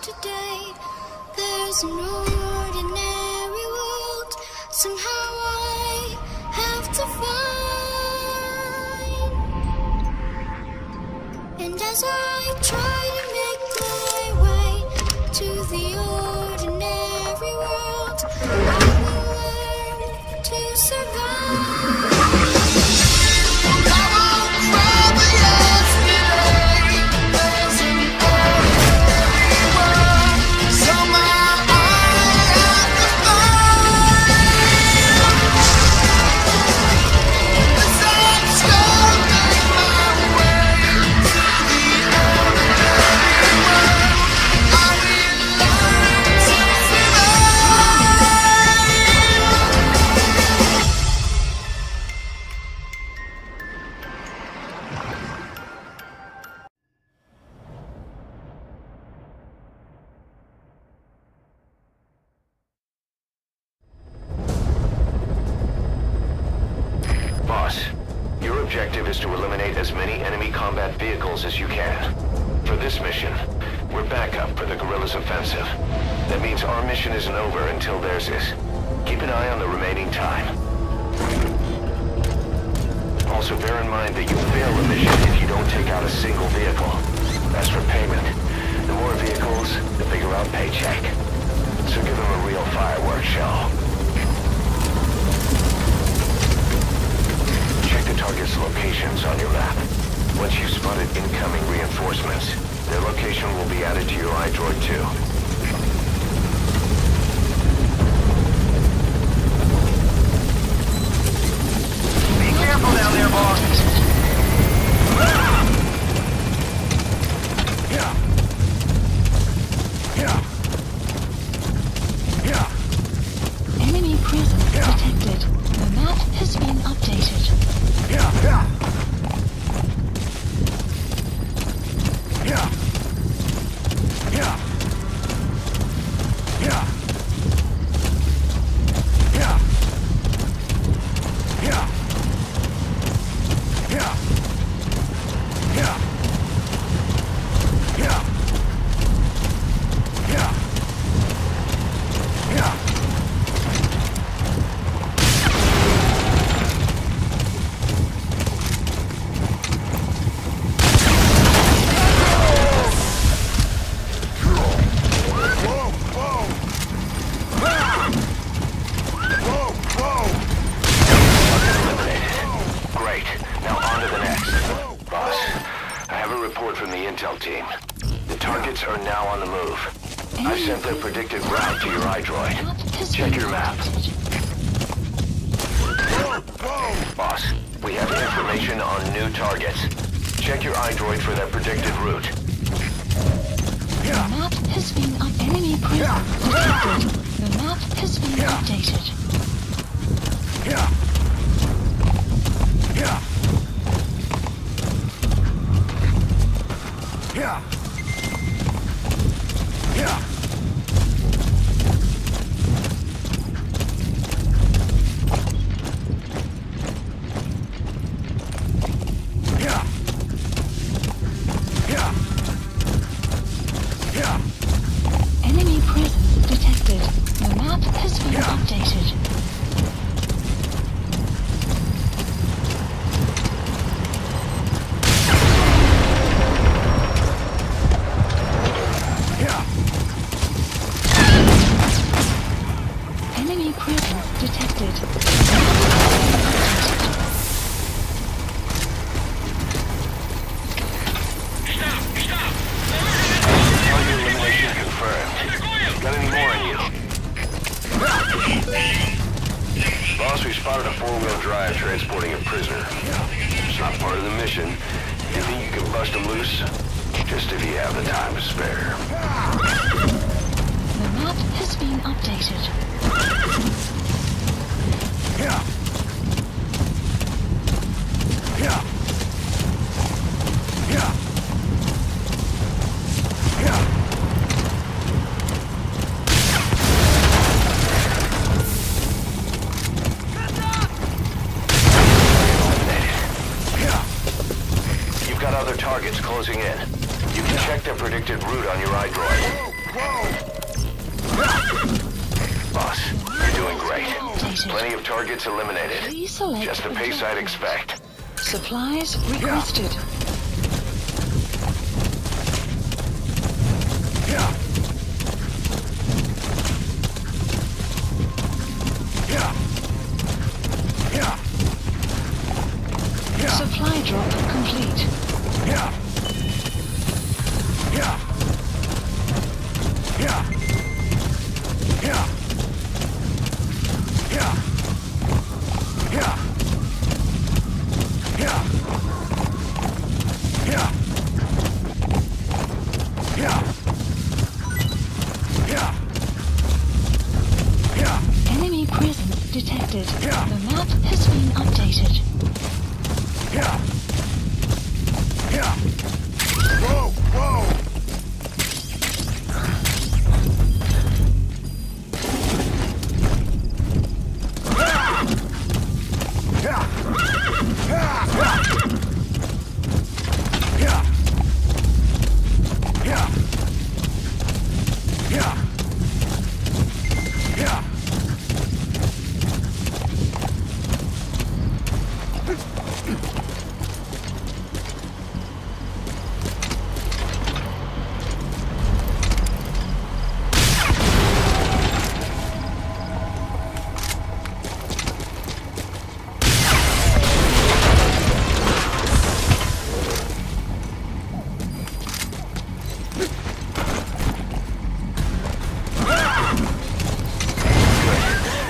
today. There's no ordinary world. Somehow I have to find. And as I try to make my way to the ordinary world, I will learn to survive. Your objective is to eliminate as many enemy combat vehicles as you can. For this mission, we're backup for the guerrillas' offensive. That means our mission isn't over until theirs is. Keep an eye on the remaining time. Also bear in mind that you'll fail the mission if you don't take out a single vehicle. As for payment, the more vehicles, the bigger our paycheck. So give them a real fireworks show. Check the target's locations on your map. Once you've spotted incoming reinforcements, their location will be added to your iDroid too. Be careful down there, boss! Enemy presence detected. The map has been updated. I've sent their predicted route to your iDroid. Check your map. Boss, we have information on new targets. Check your iDroid for their predicted route. The map has been enemy presence detected. The map has been updated. Enemy presence detected. The map has been updated. Enemy presence detected. Target elimination confirmed. Got any more on you? Boss, we spotted a four-wheel drive transporting a prisoner. It's not part of the mission. You think you can bust him loose? Just if you have the time to spare. The map has been updated. You've got other targets closing in. You can check their predicted route on your iDroid. Boss, you're doing great. Updated. Plenty of targets eliminated. Please select Just the pace I'd expect. Supplies requested. Supply drop complete. Enemy presence detected. The map has been updated.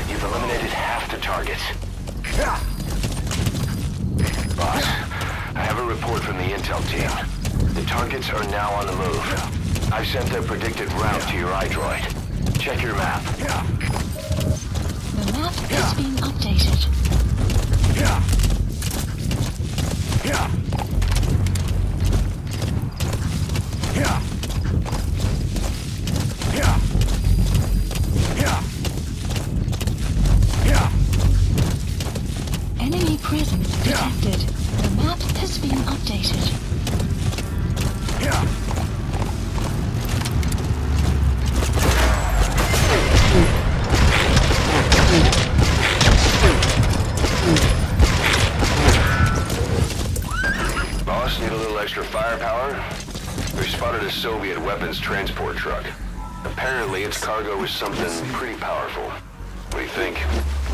You've eliminated half the targets. Boss, I have a report from the intel team. The targets are now on the move. I've sent their predicted route to your iDroid. Check your map. The map has been updated. Enemy presence detected. The map has been updated. Boss, need a little extra firepower? We spotted a Soviet weapons transport truck. Apparently its cargo is something pretty powerful. What do you think?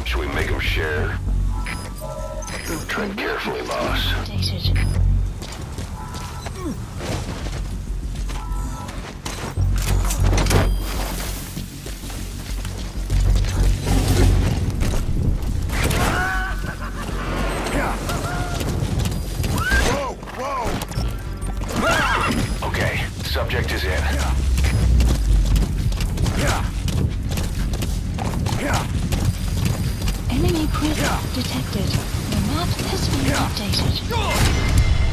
Should we make them share? Tread carefully, boss. Updated. Okay, subject is in. Enemy presence detected. The map has been updated.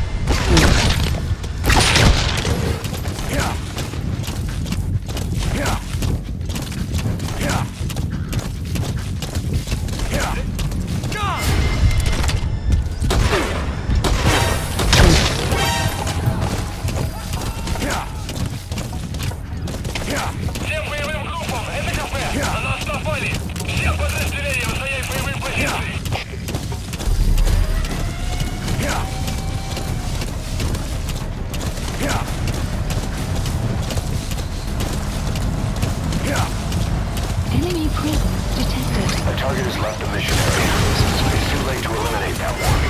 Всем боевым группам, это КП! На нас напали! Все подразделения занять боевые позиции! Enemy presence detected. A target has left the mission area. It's too late to eliminate that one.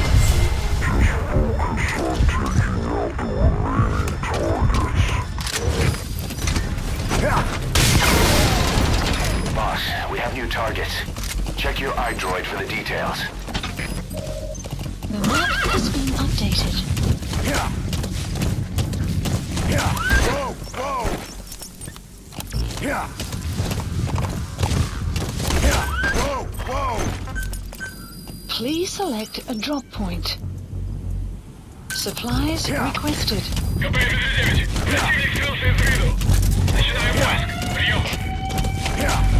Boss, we have new targets. Check your iDroid for the details. The map has been updated. Please select a drop point. Supplies requested. КП-59, противник скрылся из виду. Начинаем поиск. Прием.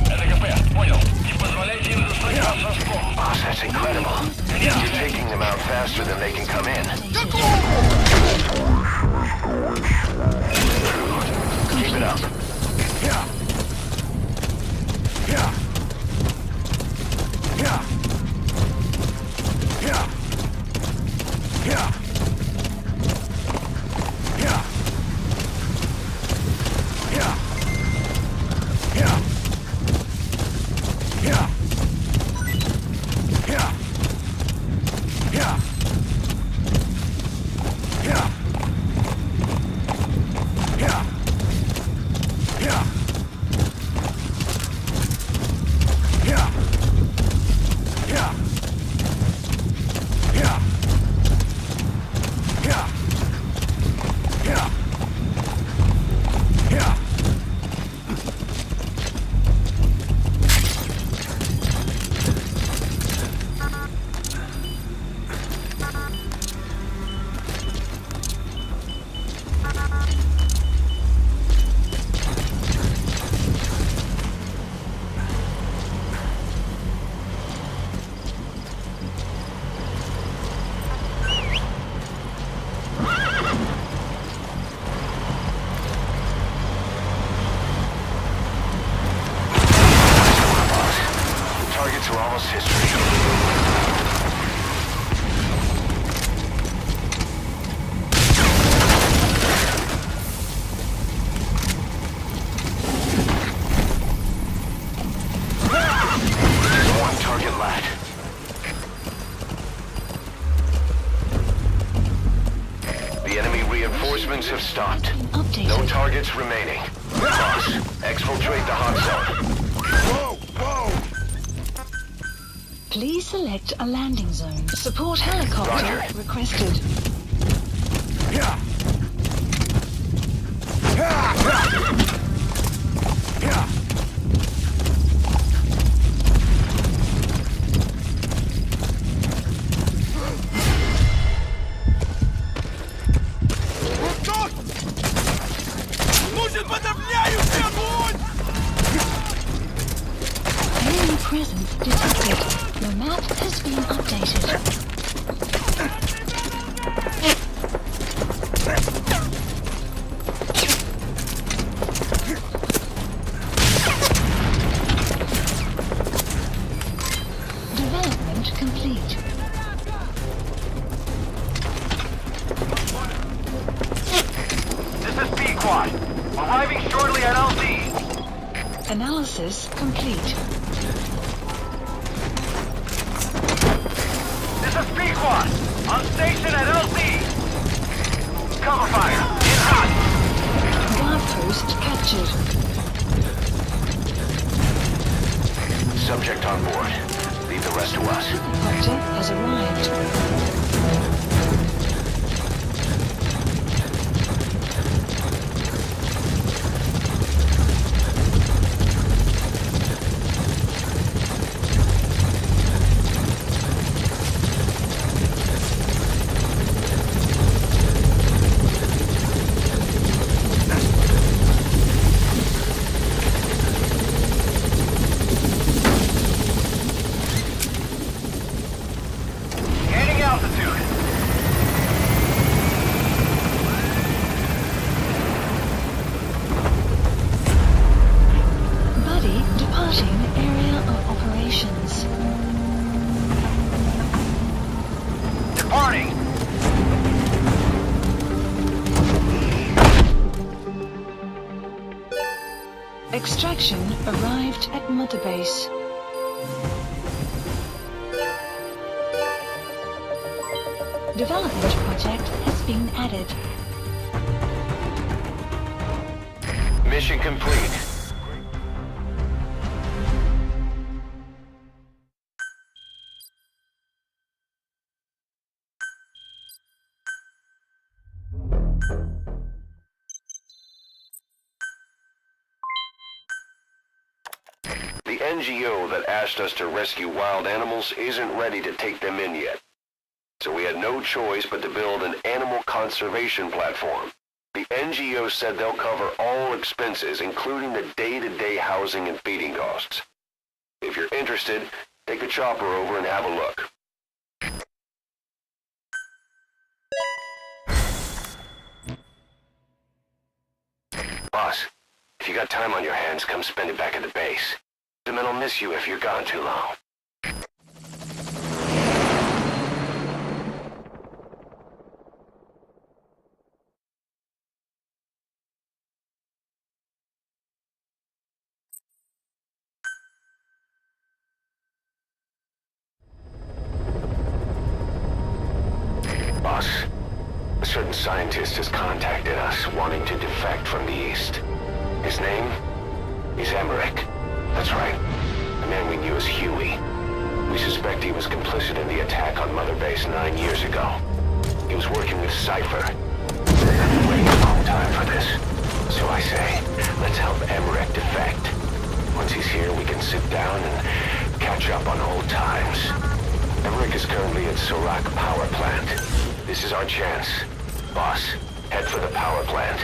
Это КП, понял. Не позволяйте им застать вас врасплох. Boss, that's incredible. You're taking them out faster than they can come in. Keep it up. minutes remaining. Boss, exfiltrate the hot zone. Whoa! Whoa! Please select a landing zone. Support helicopter Roger. requested. Yeah! Yeah! Yeah! Enemy presence detected. Your map has been updated. Development complete. This is Pequod. Arriving shortly at LZ. Analysis complete. This is Pequod. On station at LZ. Cover fire. In hot. Guard post captured. Subject on board. Leave the rest to us. Helicopter has arrived. Gaining altitude. Buddy departing area of operations. Departing. Extraction arrived at Mother Base. Development project has been added. Mission complete. The NGO that asked us to rescue wild animals isn't ready to take them in yet. So we had no choice but to build an animal conservation platform. The NGO said they'll cover all expenses, including the day-to-day housing and feeding costs. If you're interested, take a chopper over and have a look. Boss, if you got time on your hands, come spend it back at the base. The men will miss you if you're gone too long. Boss, a certain scientist has contacted us wanting to defect from the east. His name is Emmerich. That's right. The man we knew as Huey. We suspect he was complicit in the attack on Mother Base 9 years ago. He was working with Cypher. I've been waiting a long time for this. So I say, let's help Emmerich defect. Once he's here, we can sit down and catch up on old times. Emmerich is currently at Serac Power Plant. This is our chance. Boss, head for the power plant.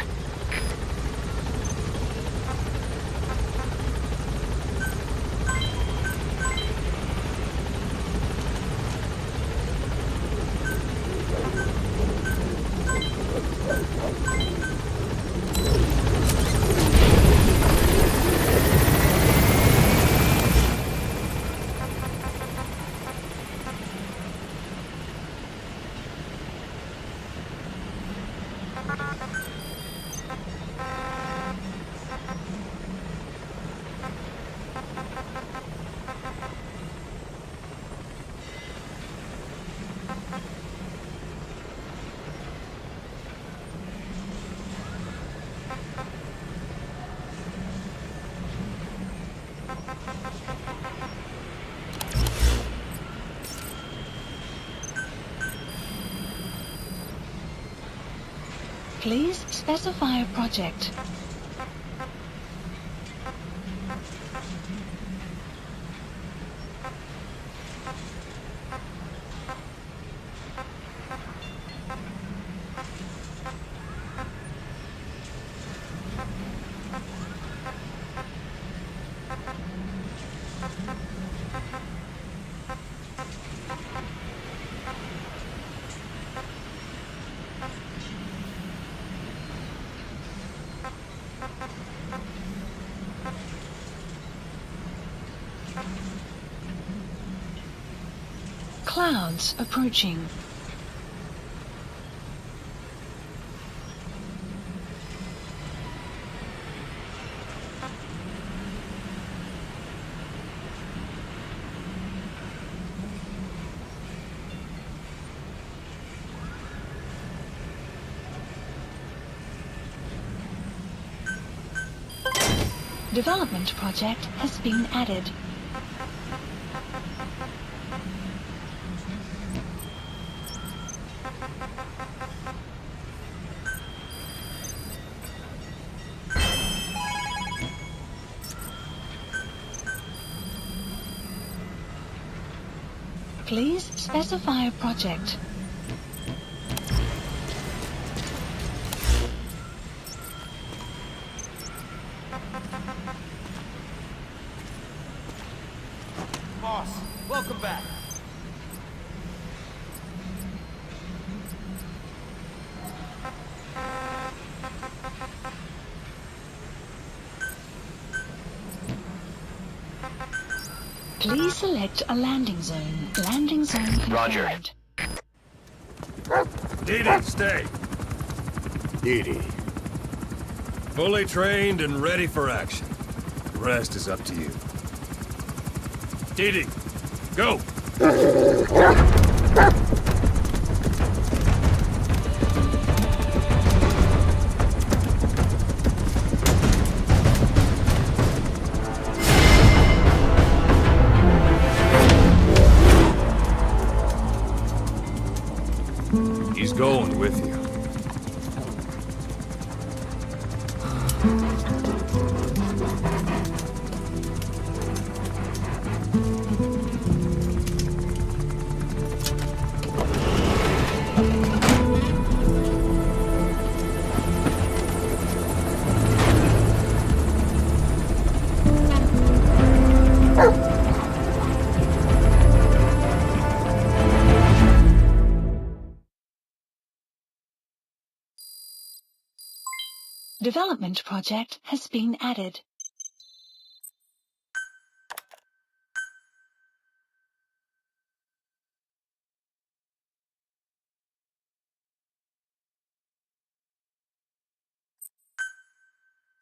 Please specify a project. Clouds approaching. Development project has been added. Please specify a project. Boss, welcome back. Please select a landing zone. Landing zone confirmed. Roger. Didi, stay. Didi. Fully trained and ready for action. The rest is up to you. Didi, go! He's going with you. Development project has been added.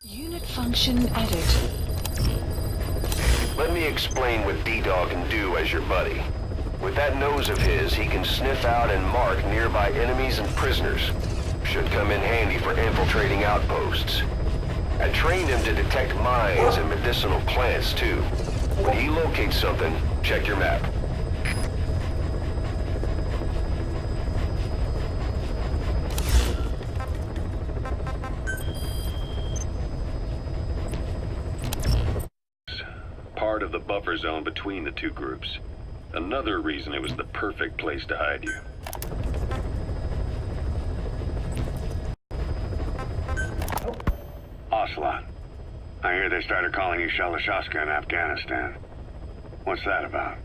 Unit function added. Let me explain what D-Dog can do as your buddy. With that nose of his, he can sniff out and mark nearby enemies and prisoners. Should come in handy for infiltrating outposts. I trained him to detect mines and medicinal plants, too. When he locates something, check your map. Part of the buffer zone between the two groups. Another reason it was the perfect place to hide you. Ocelot, I hear they started calling you Shalashaska in Afghanistan. What's that about?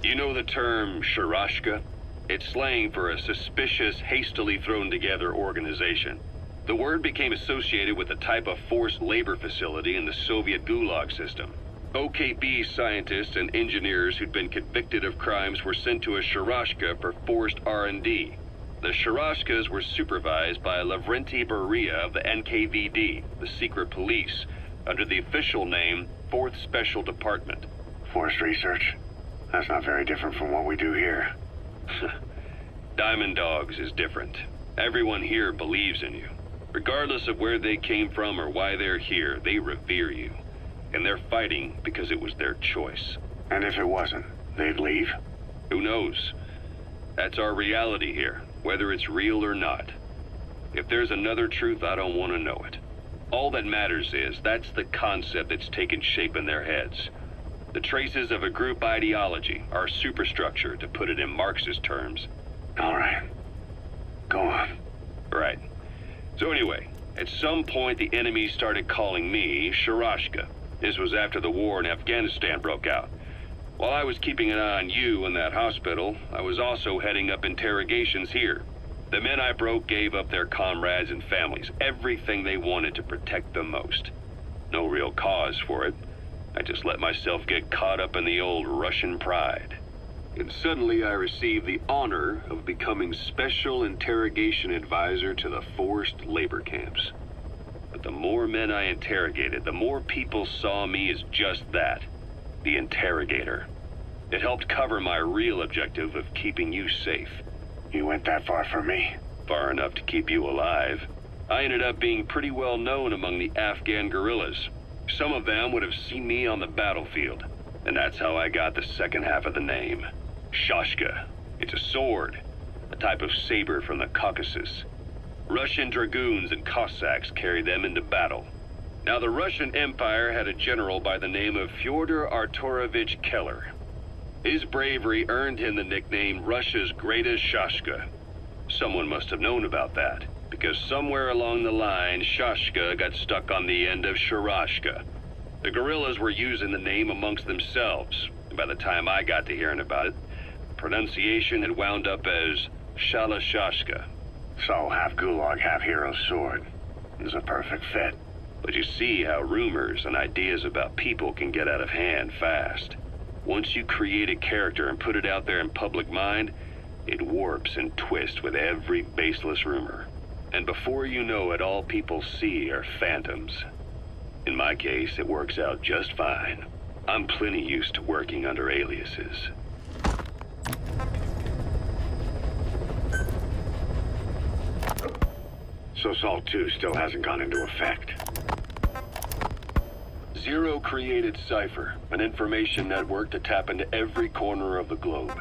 You know the term Sharashka? It's slang for a suspicious, hastily thrown together organization. The word became associated with a type of forced labor facility in the Soviet Gulag system. OKB scientists and engineers who'd been convicted of crimes were sent to a Sharashka for forced R&D. The Sharashkas were supervised by Lavrenti Beria of the NKVD, the secret police, under the official name 4th Special Department. Forced research? That's not very different from what we do here. Diamond Dogs is different. Everyone here believes in you. Regardless of where they came from or why they're here, they revere you. And they're fighting because it was their choice. And if it wasn't, they'd leave? Who knows? That's our reality here, whether it's real or not. If there's another truth, I don't want to know it. All that matters is that's the concept that's taken shape in their heads. The traces of a group ideology, our superstructure, to put it in Marxist terms. All right. Go on. Right. So anyway, at some point the enemy started calling me Sharashka. This was after the war in Afghanistan broke out. While I was keeping an eye on you in that hospital, I was also heading up interrogations here. The men I broke gave up their comrades and families, everything they wanted to protect them most. No real cause for it. I just let myself get caught up in the old Russian pride. And suddenly I received the honor of becoming Special Interrogation Advisor to the forced labor camps. But the more men I interrogated, the more people saw me as just that, the interrogator. It helped cover my real objective of keeping you safe. You went that far for me? Far enough to keep you alive. I ended up being pretty well known among the Afghan guerrillas. Some of them would have seen me on the battlefield, and that's how I got the second half of the name. Shashka. It's a sword, a type of saber from the Caucasus. Russian dragoons and Cossacks carried them into battle. Now, the Russian Empire had a general by the name of Fyodor Arturovich Keller. His bravery earned him the nickname Russia's Greatest Shashka. Someone must have known about that, because somewhere along the line, Shashka got stuck on the end of Sharashka. The guerrillas were using the name amongst themselves, and by the time I got to hearing about it, pronunciation had wound up as Shalashashka. So, half gulag, half hero sword. Is a perfect fit. But you see how rumors and ideas about people can get out of hand fast. Once you create a character and put it out there in public mind, it warps and twists with every baseless rumor. And before you know it, all people see are phantoms. In my case, it works out just fine. I'm plenty used to working under aliases. So Salt 2 still hasn't gone into effect. Zero created Cypher, an information network to tap into every corner of the globe.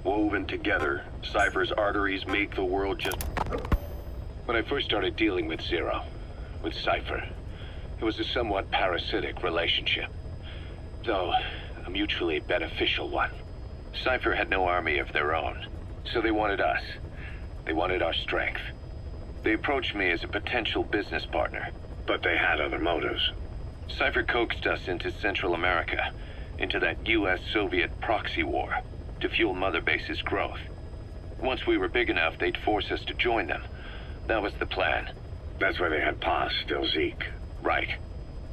Woven together, Cypher's arteries make the world just... When I first started dealing with Zero, with Cypher, it was a somewhat parasitic relationship, though a mutually beneficial one. Cypher had no army of their own, so they wanted us. They wanted our strength. They approached me as a potential business partner. But they had other motives. Cypher coaxed us into Central America, into that US-Soviet proxy war, to fuel Mother Base's growth. Once we were big enough, they'd force us to join them. That was the plan. That's why they had Paz, still Zeke. Right.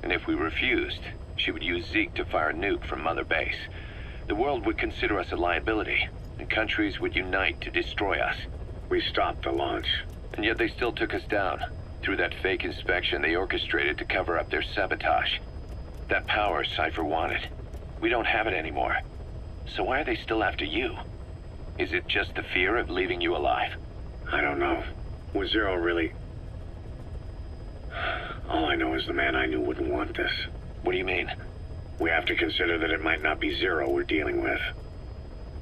And if we refused, she would use Zeke to fire a nuke from Mother Base. The world would consider us a liability, and countries would unite to destroy us. We stopped the launch. And yet they still took us down. Through that fake inspection they orchestrated to cover up their sabotage. That power Cypher wanted. We don't have it anymore. So why are they still after you? Is it just the fear of leaving you alive? I don't know. Was Zero really... All I know is the man I knew wouldn't want this. What do you mean? We have to consider that it might not be Zero we're dealing with.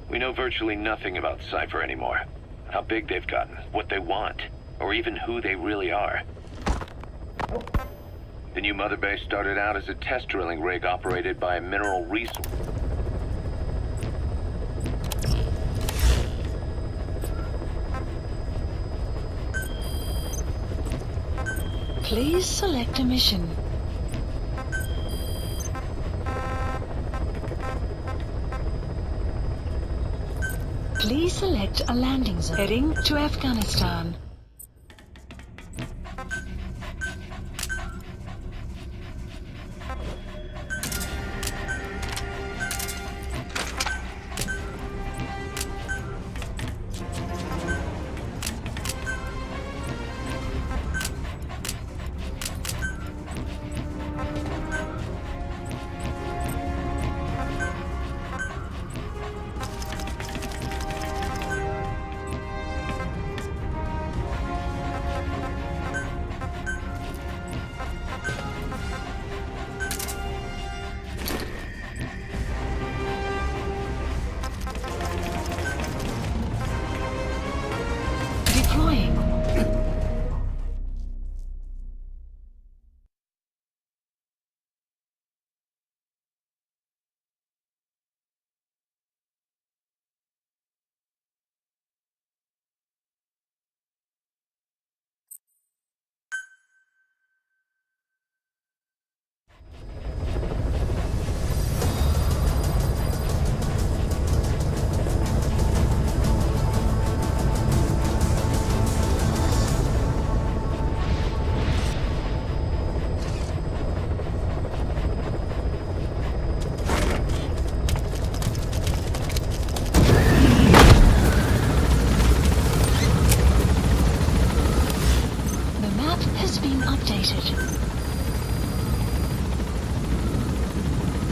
We know virtually nothing about Cypher anymore. How big they've gotten, what they want, or even who they really are. The new Mother Base started out as a test drilling rig operated by a mineral resource. Please select a mission. Please select a landing zone. Heading to Afghanistan.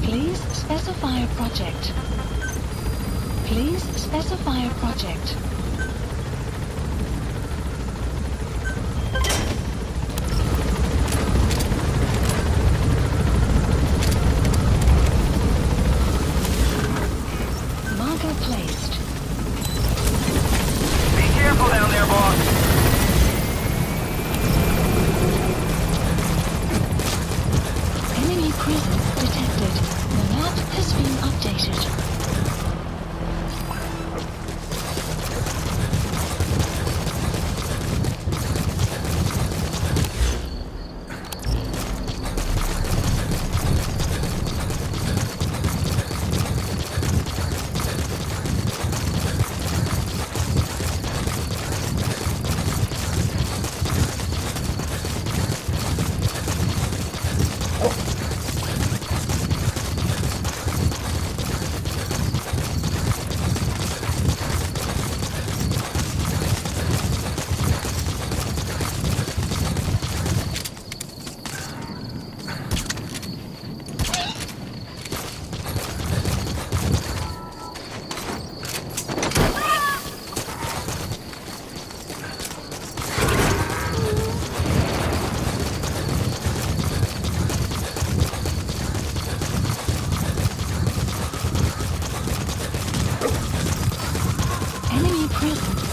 Please specify a project. Please specify a project. Marker placed. Be careful down there, boss. Enemy presence detected. The map has been updated.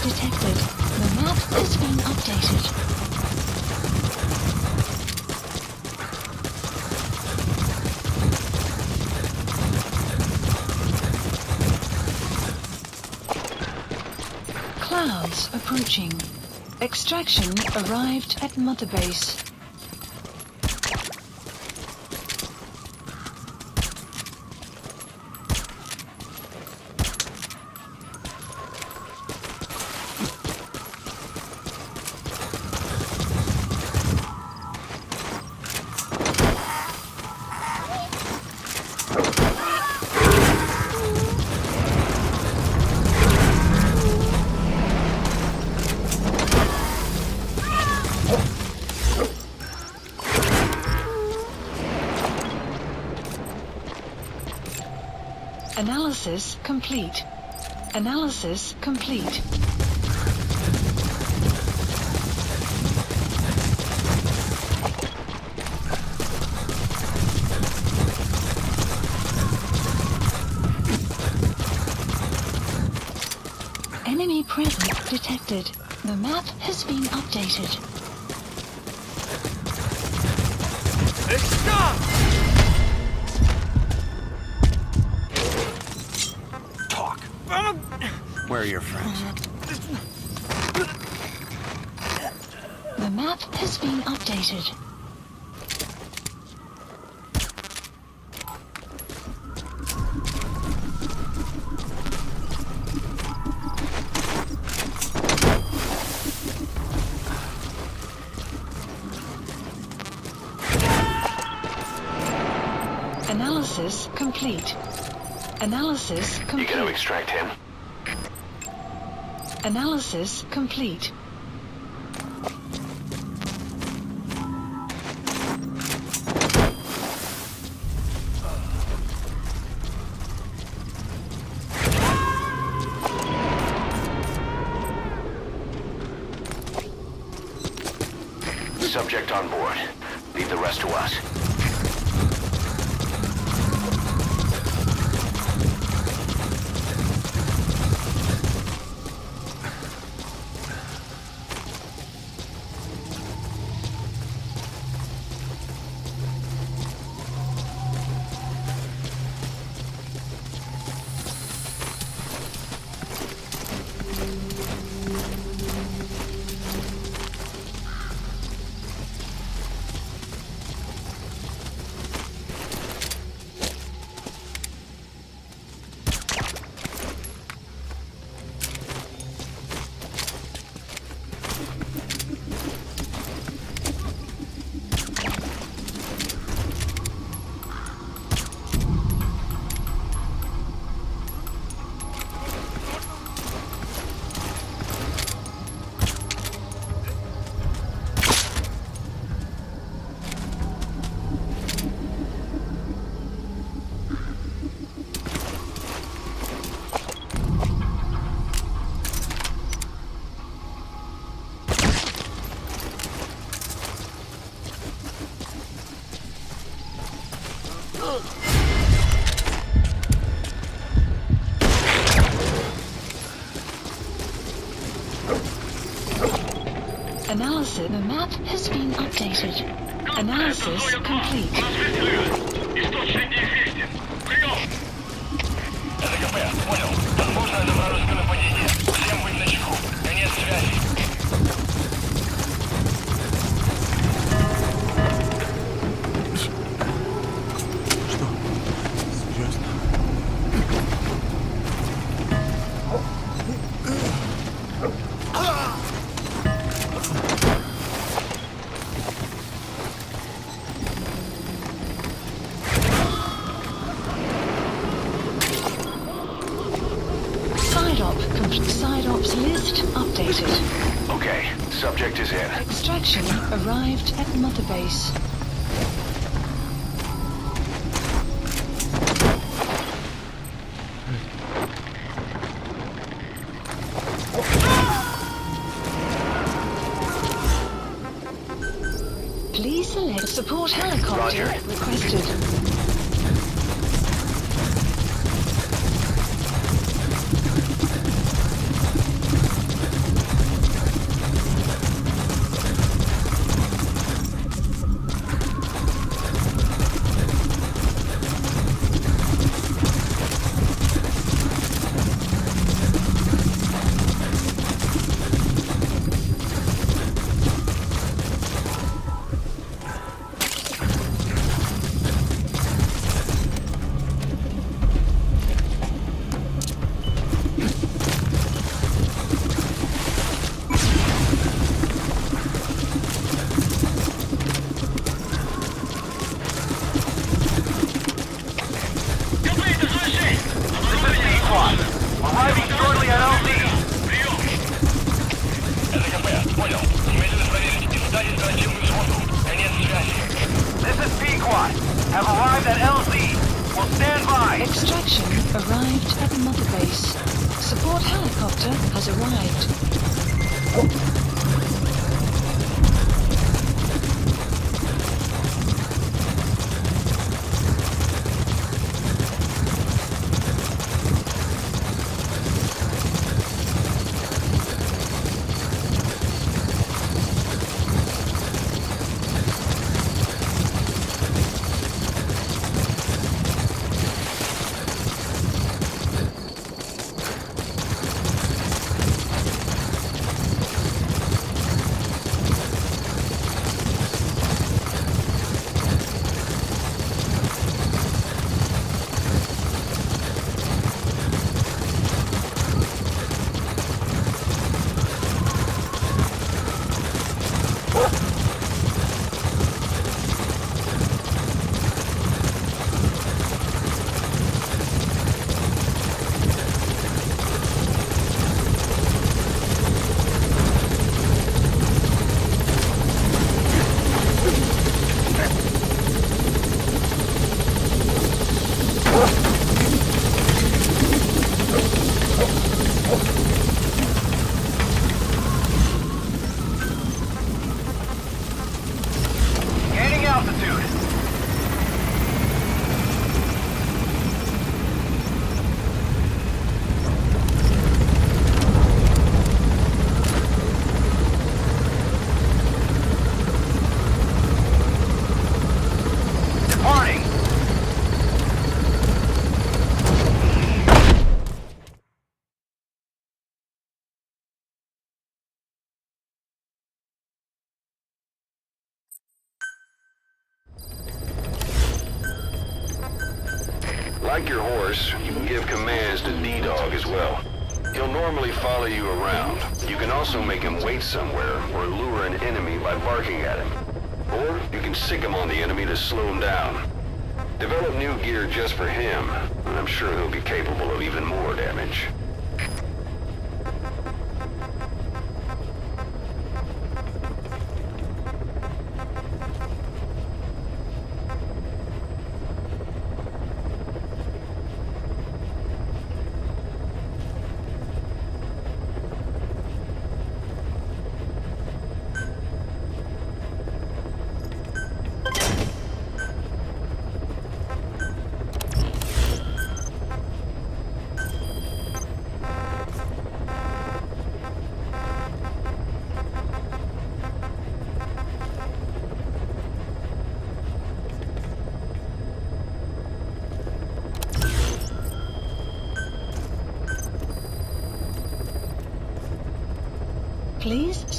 Detected. The map has been updated. Clouds approaching. Extraction arrived at Mother Base. Analysis complete. Analysis complete. Enemy presence detected. The map has been updated. Stop! Talk. Where are your friends? The map has been updated. Analysis complete. Analysis complete. You gonna extract him? Analysis complete. Subject on board. Leave the rest to us. Analysis. The map has been updated. Analysis complete. Источник неизвестен. Прием! ЭВГА, понял. Возможно, это вражеское нападение. Всем быть начеку. Конец связи. Side ops list updated. Okay, subject is in. Extraction arrived at Mother Base. Please select support helicopter Roger. requested. Extraction arrived at Mother Base. Support helicopter has arrived. Like your horse, you can give commands to D-Dog as well. He'll normally follow you around. You can also make him wait somewhere or lure an enemy by barking at him. Or you can sick him on the enemy to slow him down. Develop new gear just for him, and I'm sure he'll be capable of even more damage.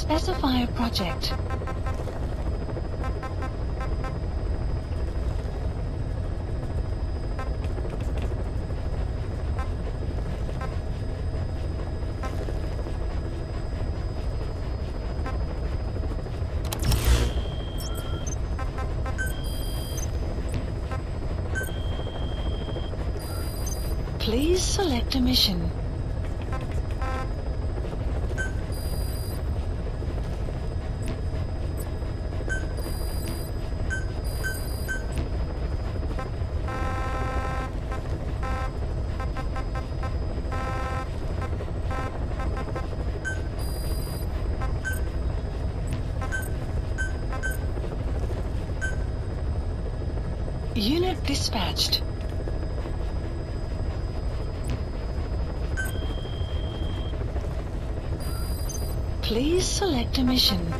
Specify a project. Please select a mission. Unit dispatched. Please select a mission.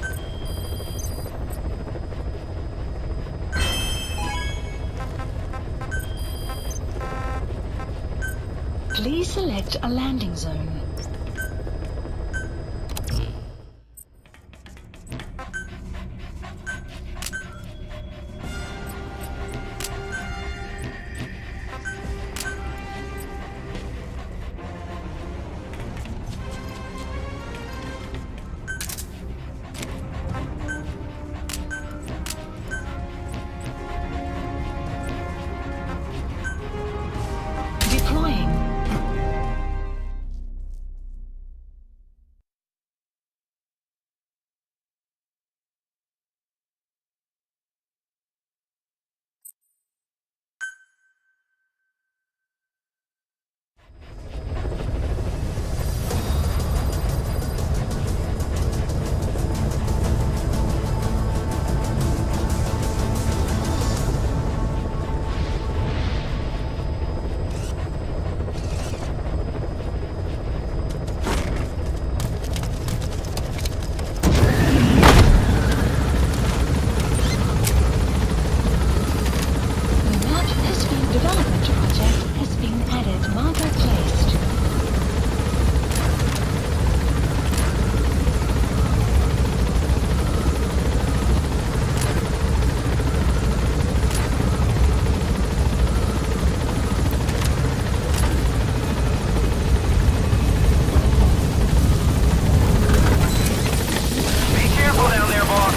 Please select a landing zone. Deploying. Development project has been added. Marker placed. Be careful down there, boss.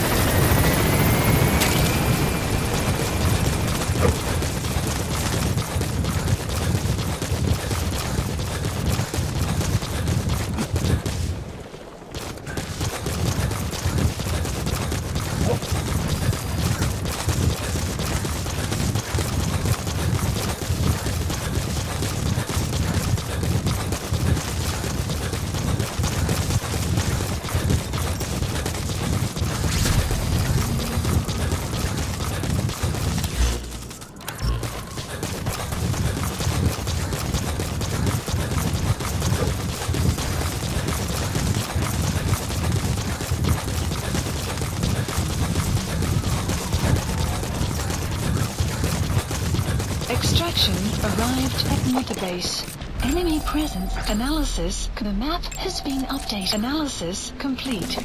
Extraction arrived at Motorbase. Enemy presence analysis. The map has been updated. Analysis complete.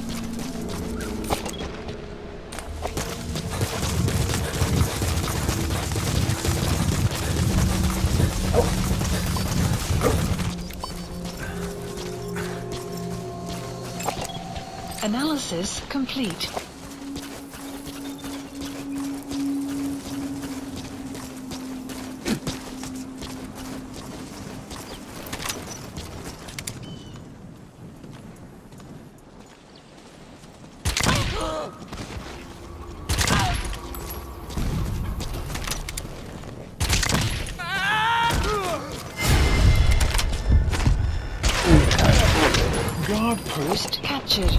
Analysis complete. Guard post captured.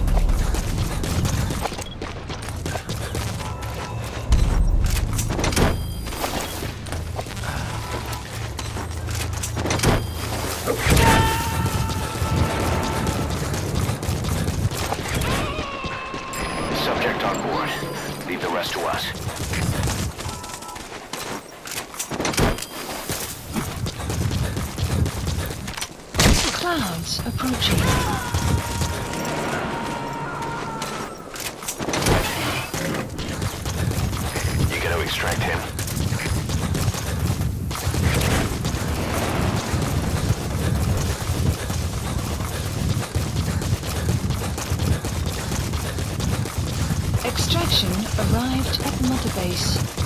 Subject on board. Leave the rest to us. Clouds approaching. distract him. Extraction arrived at Mother Base.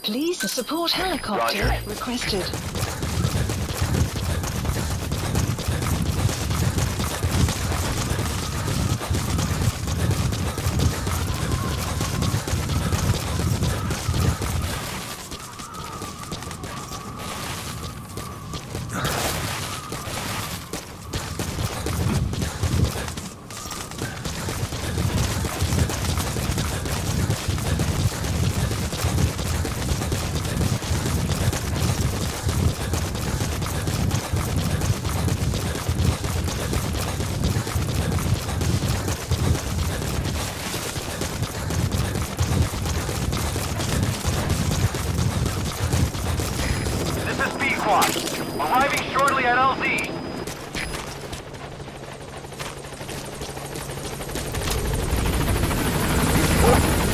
Please, a support helicopter Roger. requested. Arriving shortly at LZ.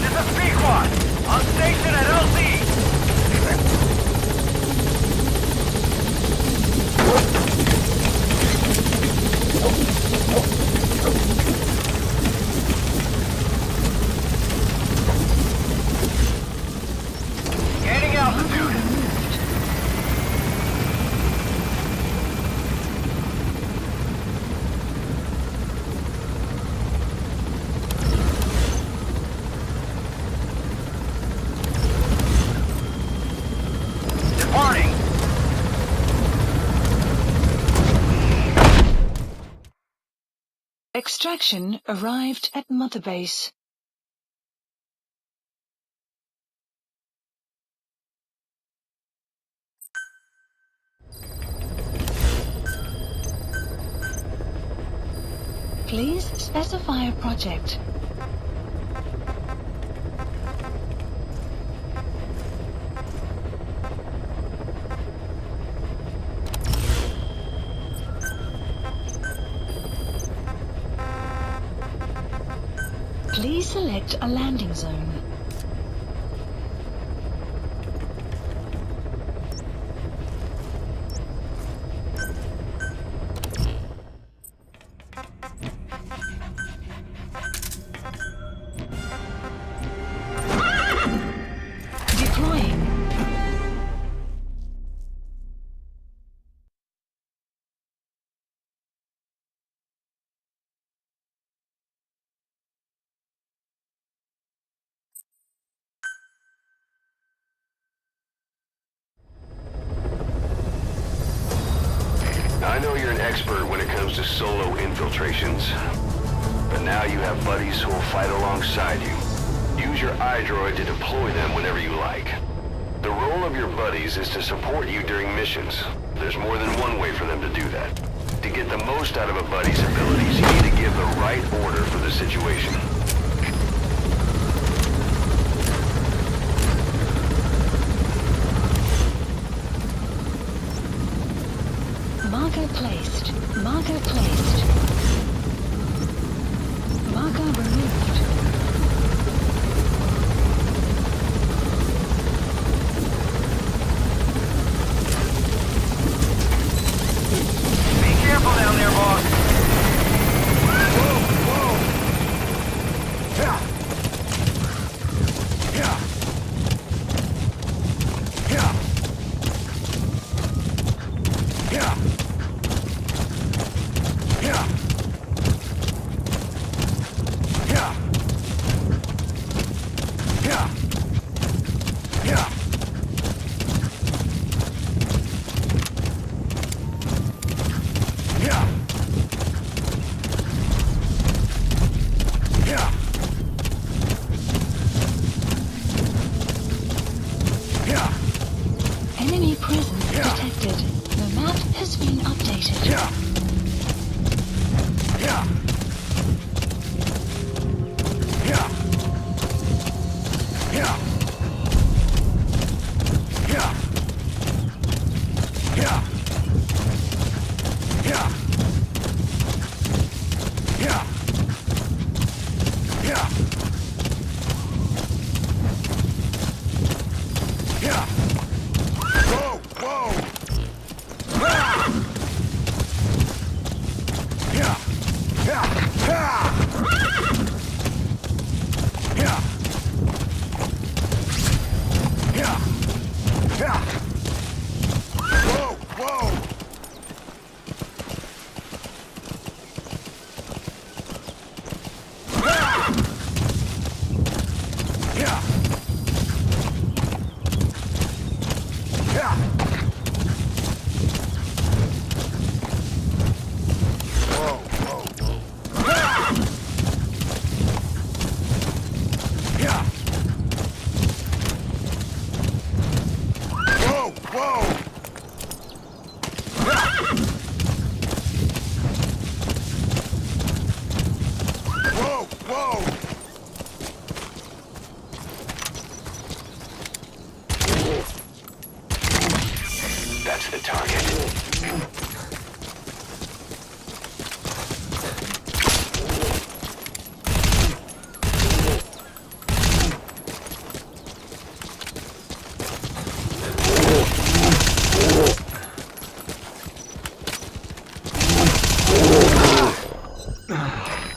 This is Pequod. On station at LZ. Extraction arrived at Mother Base. Please specify a project. Please select a landing zone. Deploying. I know you're an expert when it comes to solo infiltrations, but now you have buddies who will fight alongside you. Use your iDroid to deploy them whenever you like. The role of your buddies is to support you during missions. There's more than one way for them to do that. To get the most out of a buddy's abilities, you need to give the right order for the situation. Marker placed. Marker placed. Marker removed. Be careful down there, boss. Enemy presence detected. The map has been updated. That's the target.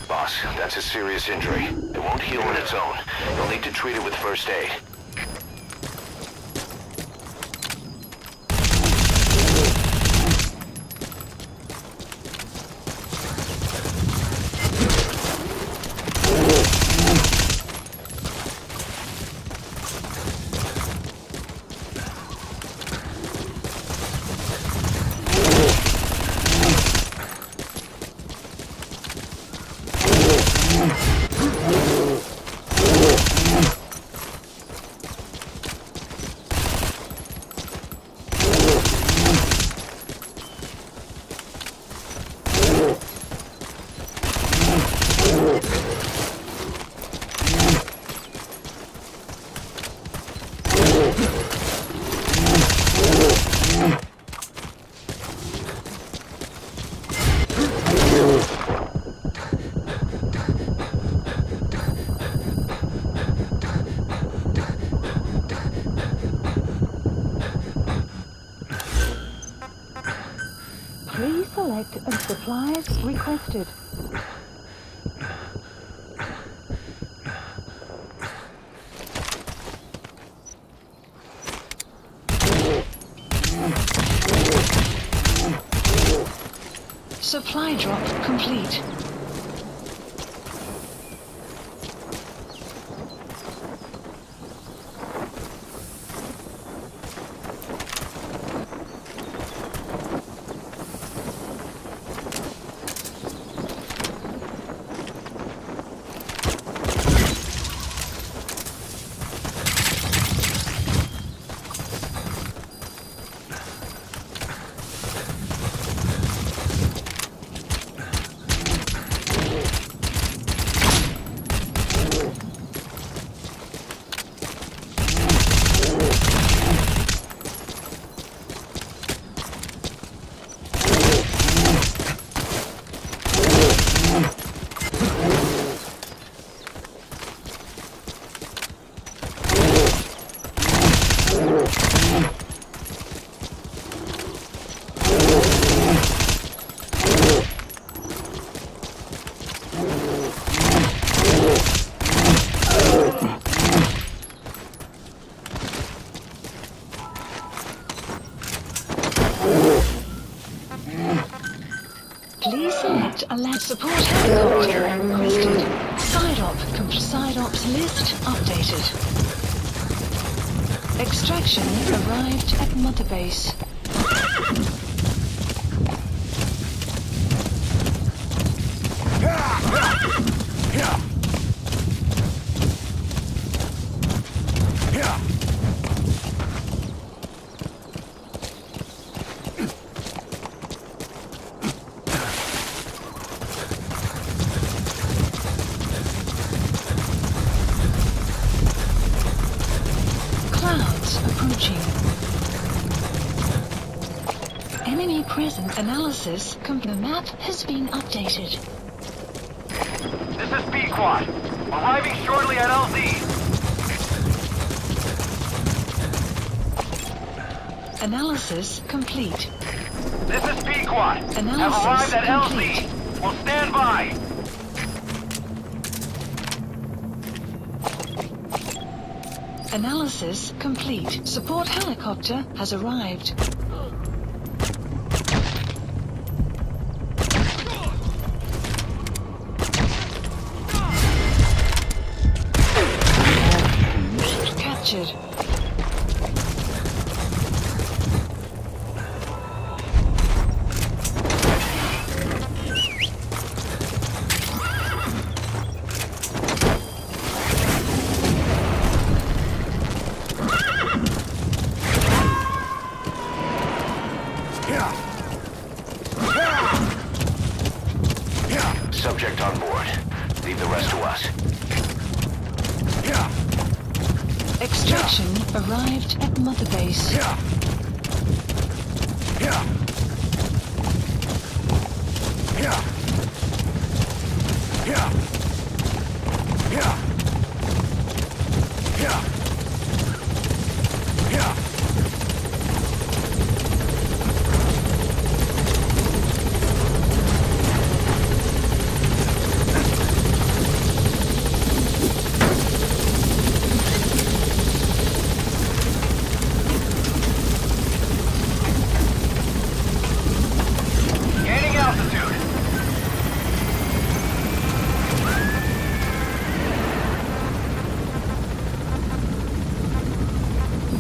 Boss, that's a serious injury. It won't heal on its own. You'll need to treat it with first aid. Please select supplies requested. Supply drop complete. Please select a land support helicopter requested. Side ops list updated. Extraction arrived at Mother Base. Enemy presence analysis. The map has been updated. This is B-Quad. Arriving shortly at LZ. Analysis complete. This is B-Quad. Have Analysis arrived at complete. LZ. We'll stand by. Analysis complete. Support helicopter has arrived. Captured. Subject on board. Leave the rest to us. Extraction arrived at Mother Base. Gaining altitude.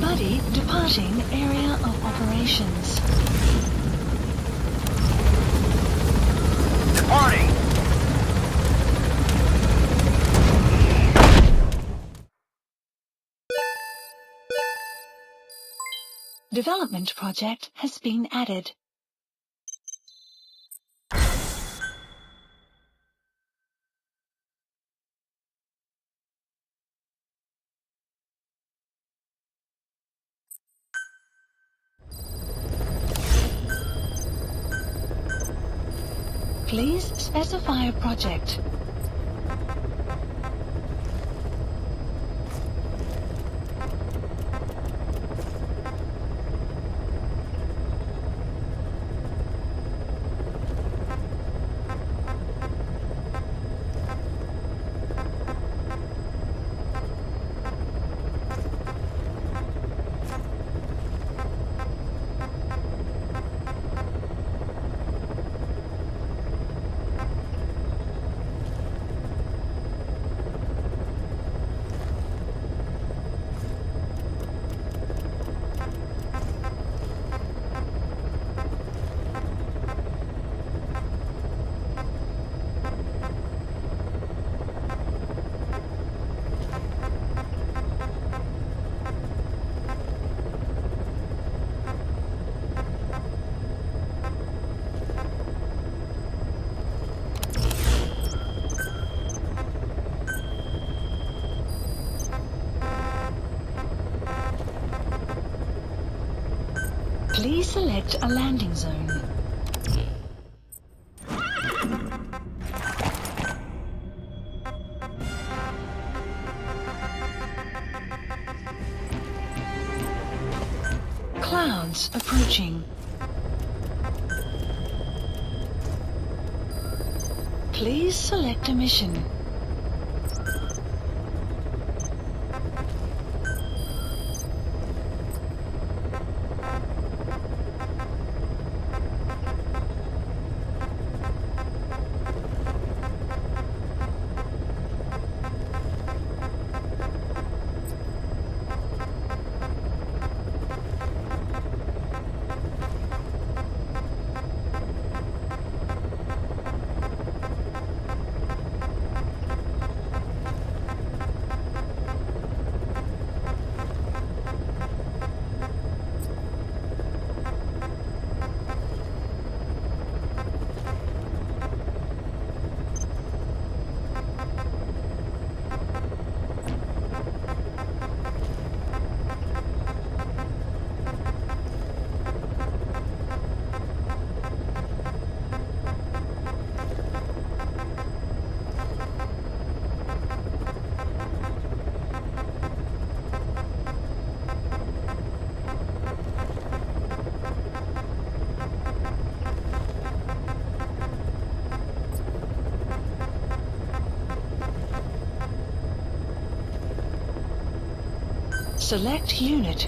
Buddy departing area of operations. Departing. Development project has been added. Please specify a project. select a landing zone. Clouds approaching. Please select a mission. Select unit.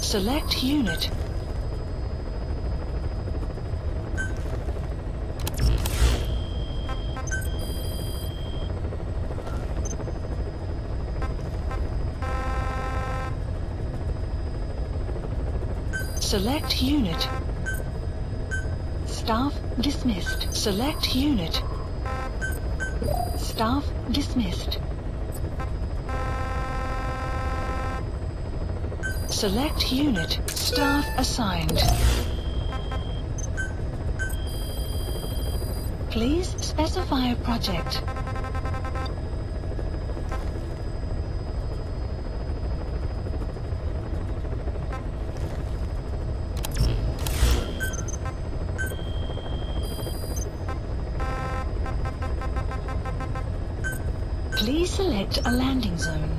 Select unit. Select unit. Staff dismissed. Select unit. Staff dismissed. Select unit. Staff assigned. Please specify a project. Please select a landing zone.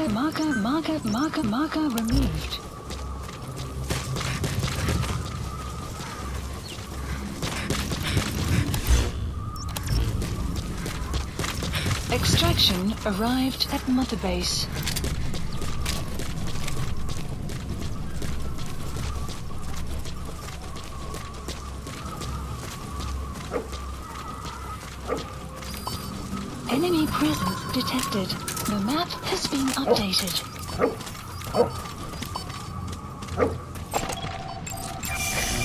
Marker removed. Extraction arrived at Mother Base. Enemy presence detected. The map has been updated.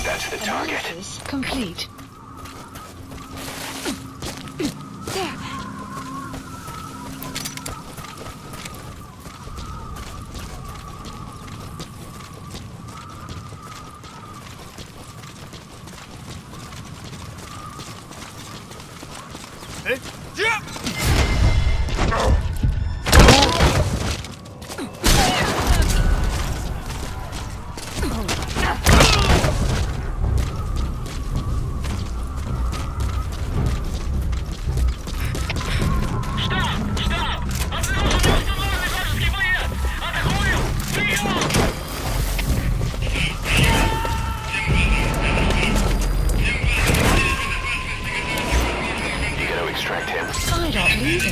That's the target. Analysis complete.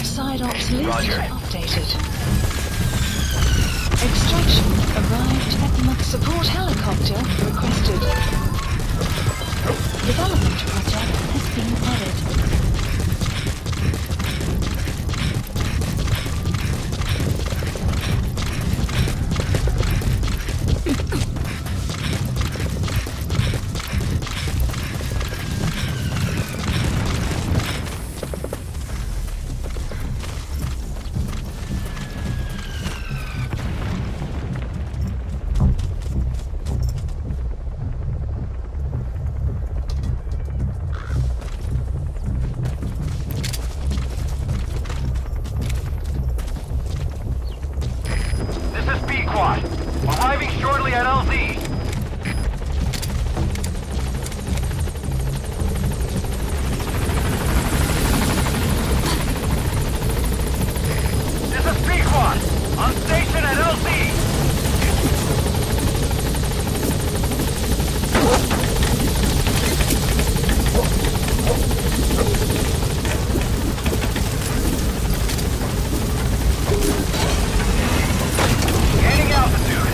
Side ops list updated. Extraction arrived at Mach. Support helicopter requested. Development project has been added. Arriving shortly at LZ. This is P-Quad, on station at LZ. Gaining altitude.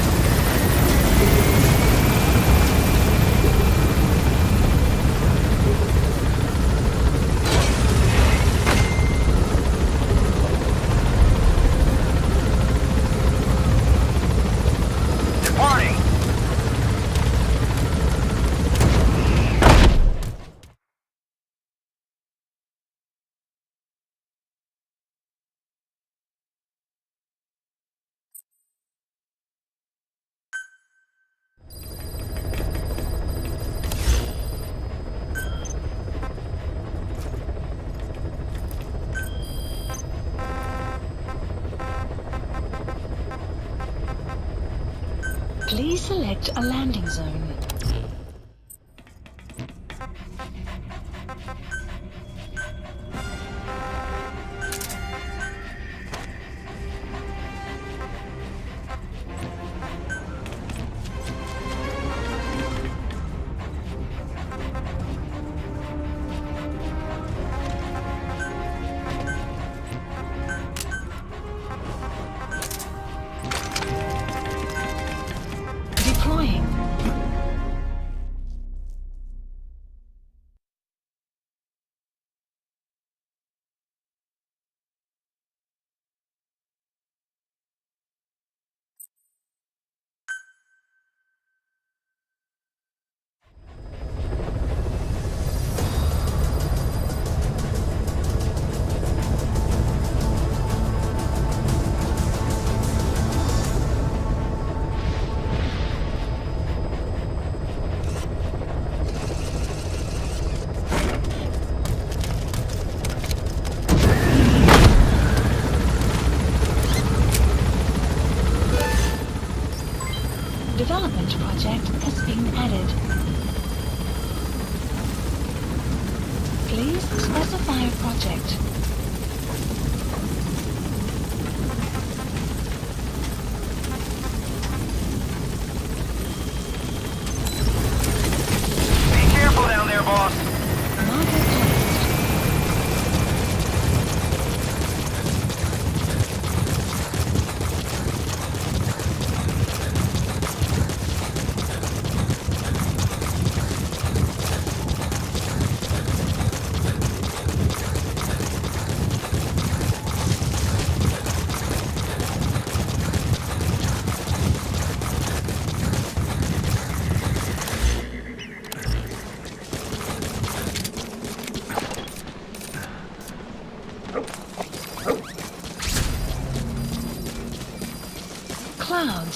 Departing. Please select a landing zone. Deploying. Development project has been added. Please specify a project.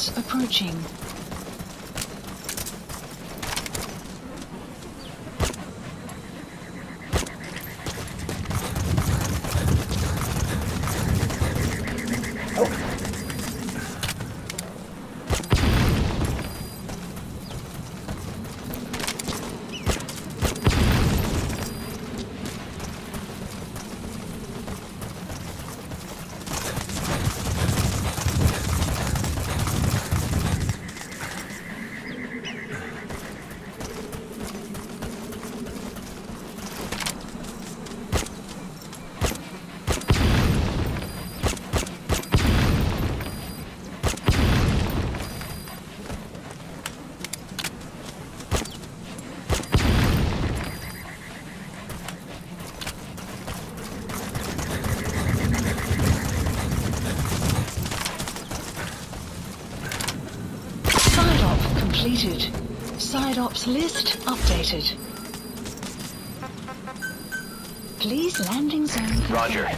coordinates approaching. Completed. Side ops list updated. Please landing zone confirmed. Roger.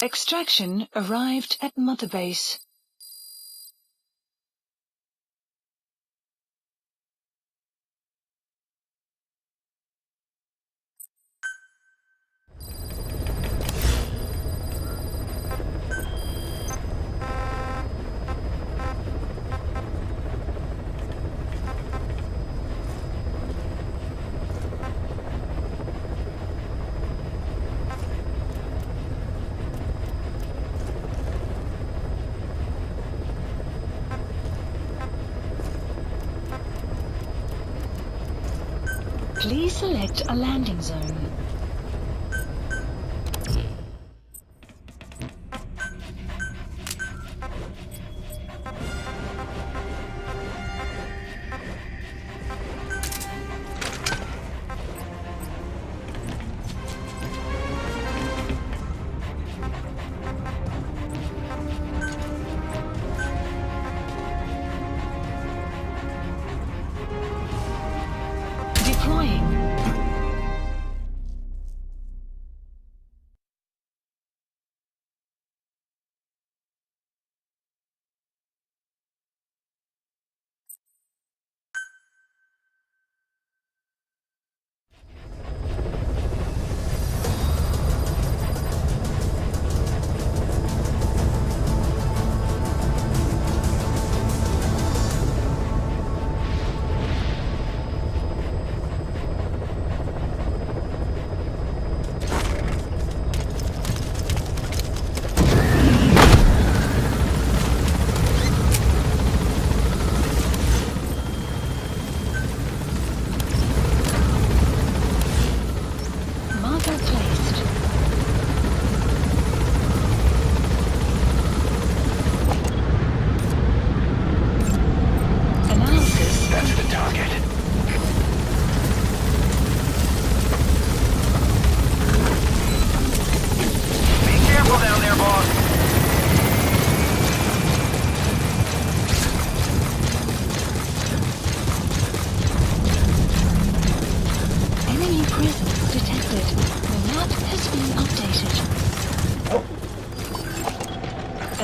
Extraction arrived at Mother Base. Please select a landing zone.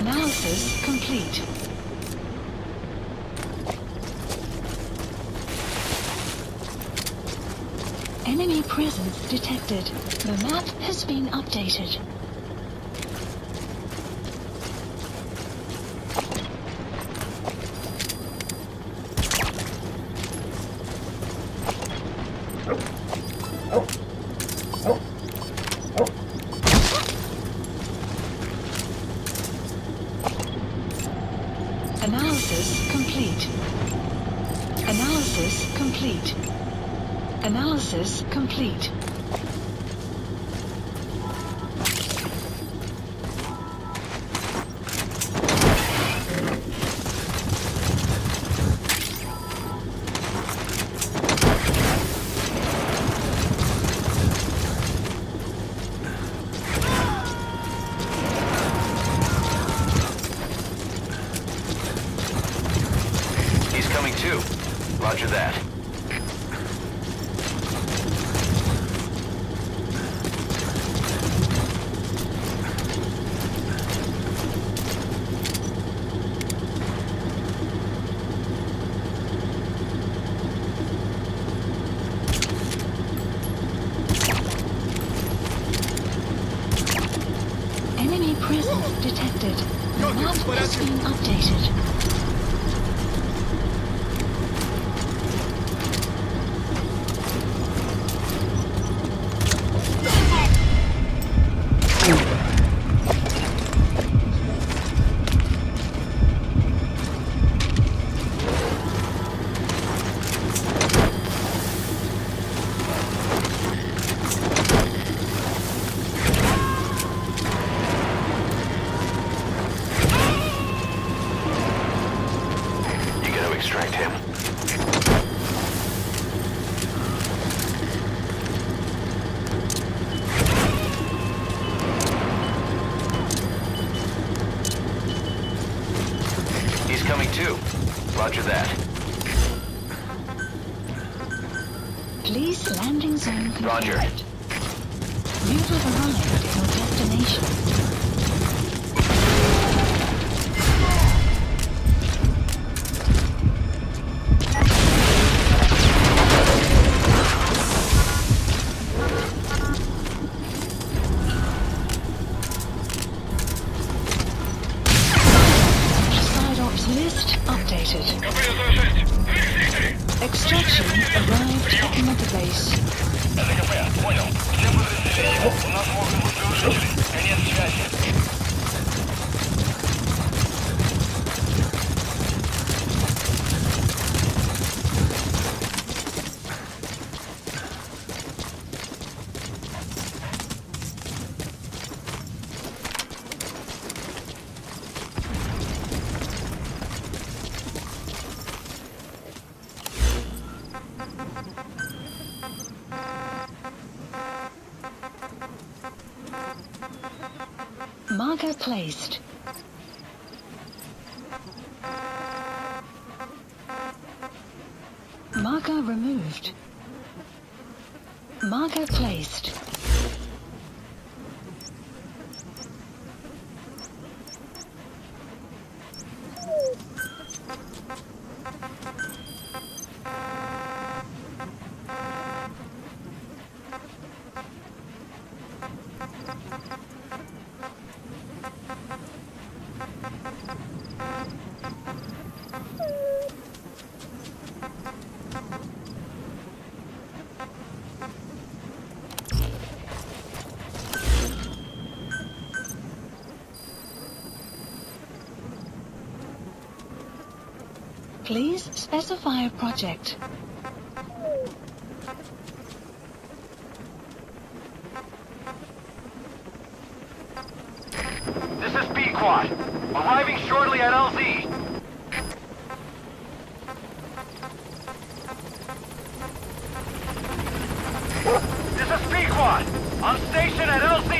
Analysis complete. Enemy presence detected. The map has been updated. Analysis complete. Analysis complete. Analysis complete. He's coming too. Roger that. Enemy presence detected. The map has been updated. You gotta extract him. He's coming too. Roger that. Please landing zone confirmed. Roger. You have arrived at your destination. Side ops list updated. Extraction arrived at motorbase. ЭВГА, понял. Всем подразделениям. У нас могут быть нарушители. Конец связи. Marker placed. Marker removed. Marker placed. Please specify a project. This is B-Quad. Arriving shortly at LZ. This is B-Quad. On station at LZ.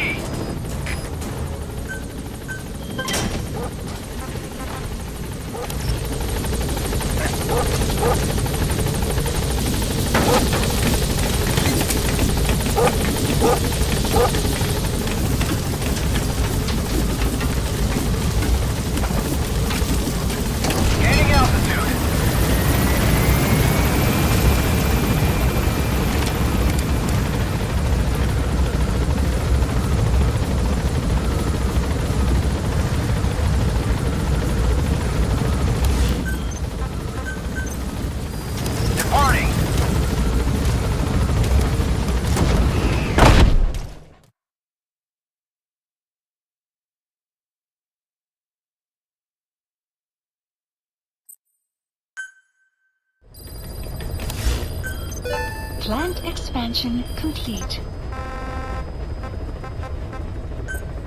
Plant expansion complete.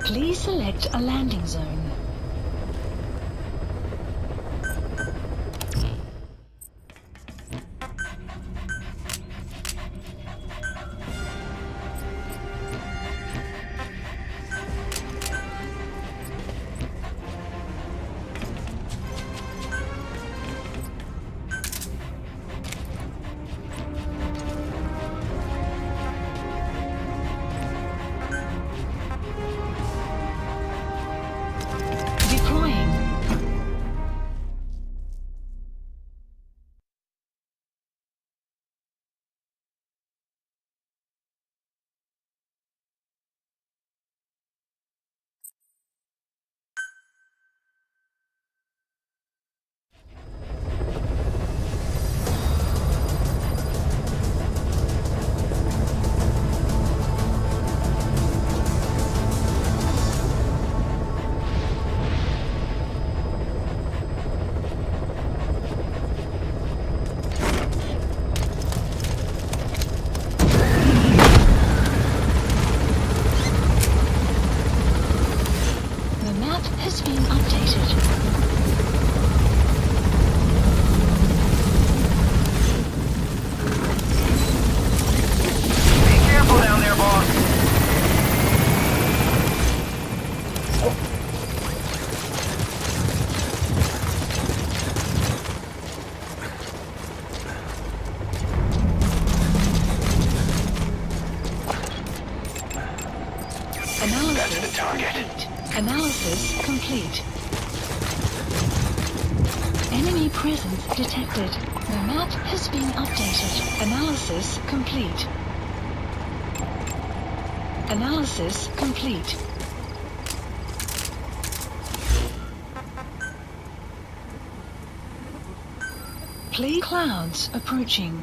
Please select a landing zone. Analysis complete. Enemy presence detected. The map has been updated. Analysis complete. Analysis complete. Please clouds approaching.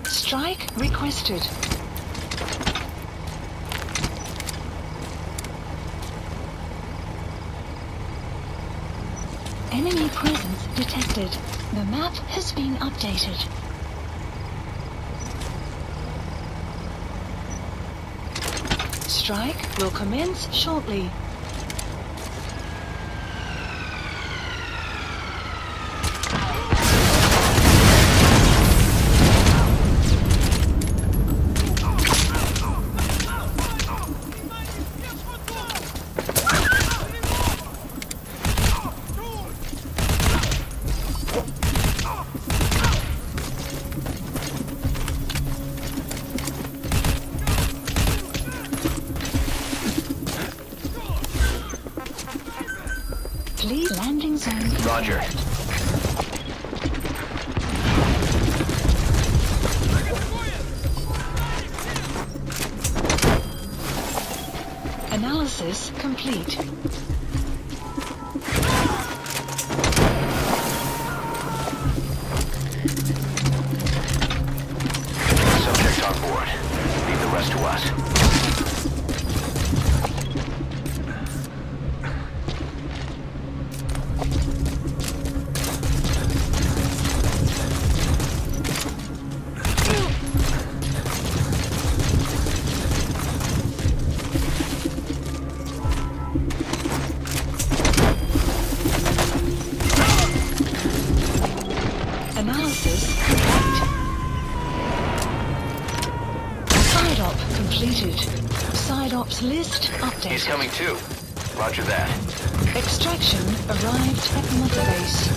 Strike requested. Enemy presence detected. The map has been updated. Strike will commence shortly. Please landing zone. Roger. Analysis complete. Subject on board. Leave the rest to us. Analysis complete. Side op completed. Side ops list updated. He's coming too. Roger that. Extraction arrived at Mother Base.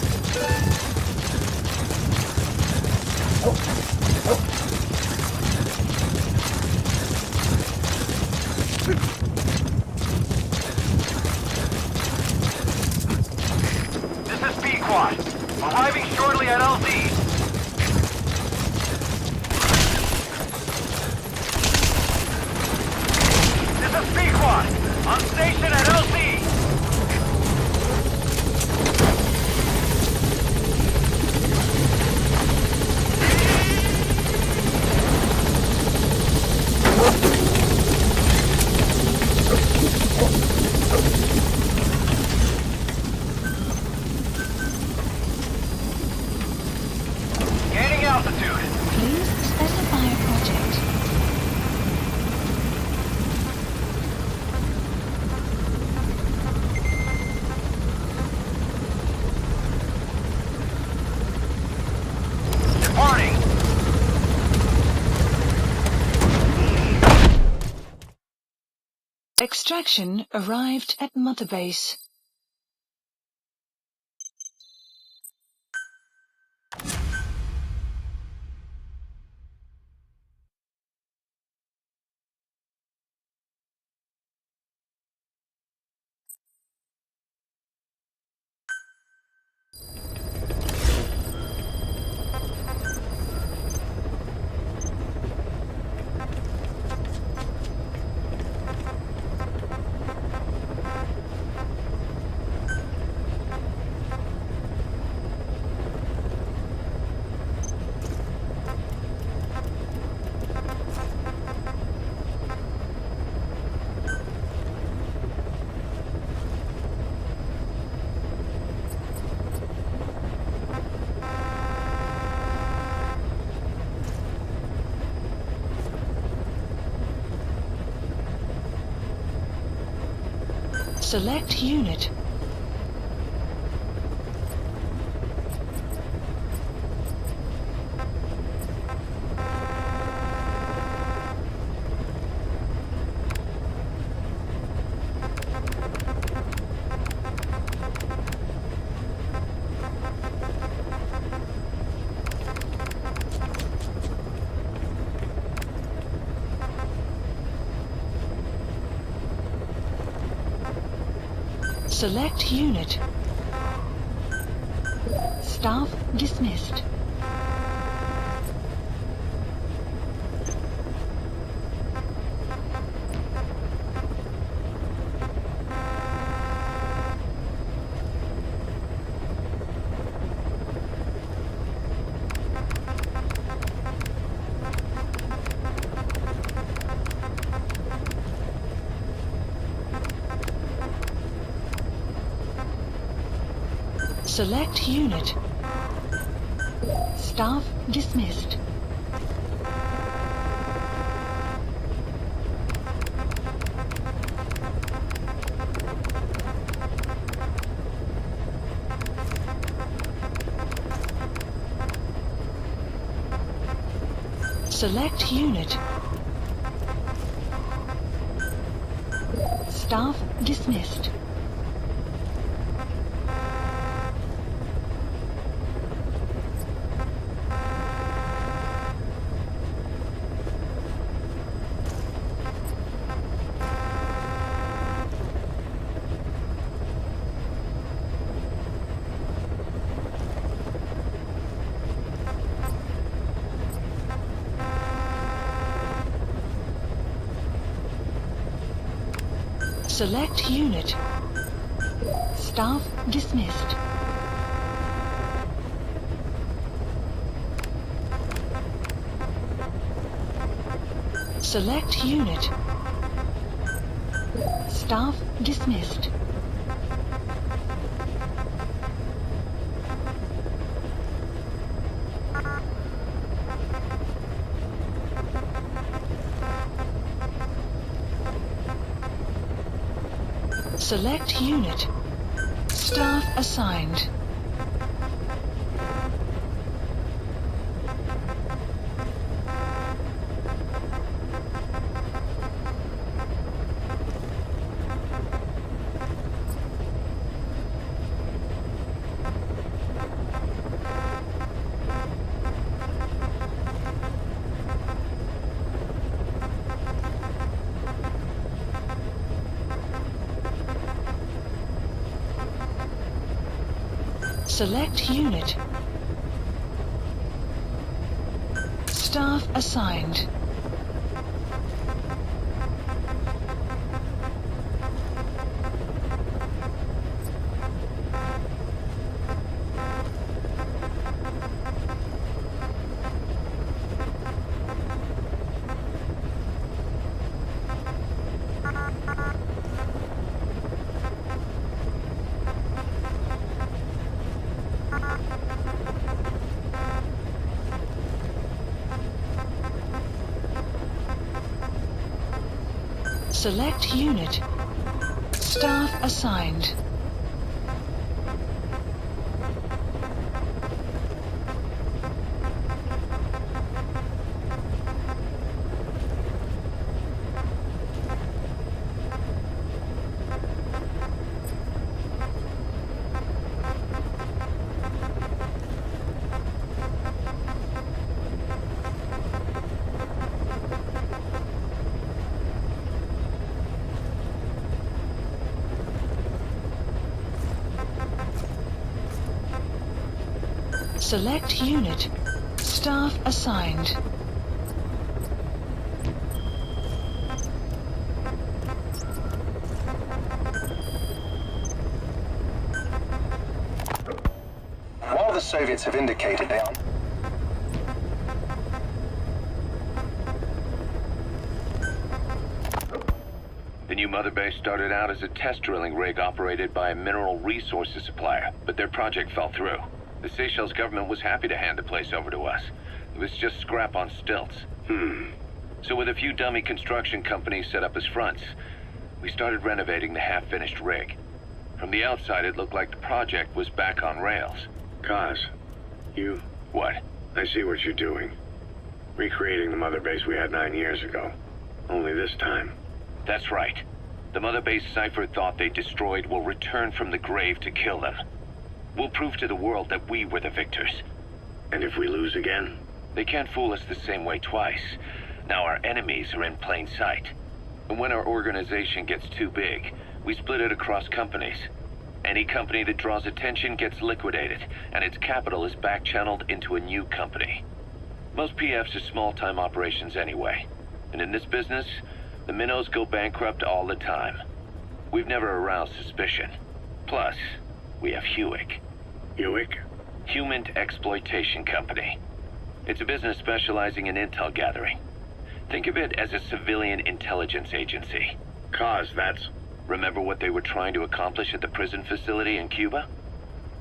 This is B-Quad. Arriving shortly at LZ. This is B-Quad. On station at LZ. Extraction arrived at Mother Base. Select unit. Select unit. Staff dismissed. Select unit. Staff dismissed. Select unit. Staff dismissed. Select unit. Staff dismissed. Select unit. Staff dismissed. Select unit. Staff assigned. Select unit. Staff assigned. Select unit. Staff assigned. Select unit. Staff assigned. While the Soviets have indicated they are... The new mother base started out as a test drilling rig operated by a mineral resources supplier, but their project fell through. The Seychelles government was happy to hand the place over to us. It was just scrap on stilts. So with a few dummy construction companies set up as fronts, we started renovating the half-finished rig. From the outside, it looked like the project was back on rails. Kaz, you... What? I see what you're doing. Recreating the mother base we had 9 years ago. Only this time. That's right. The mother base Cypher thought they destroyed will return from the grave to kill them. We'll prove to the world that we were the victors. And if we lose again? They can't fool us the same way twice. Now our enemies are in plain sight. And when our organization gets too big, we split it across companies. Any company that draws attention gets liquidated, and its capital is back-channeled into a new company. Most PFs are small-time operations anyway. And in this business, the minnows go bankrupt all the time. We've never aroused suspicion. Plus, we have Hewick. Hewick? Human Exploitation Company. It's a business specializing in intel gathering. Think of it as a civilian intelligence agency. Kaz, that's... Remember what they were trying to accomplish at the prison facility in Cuba?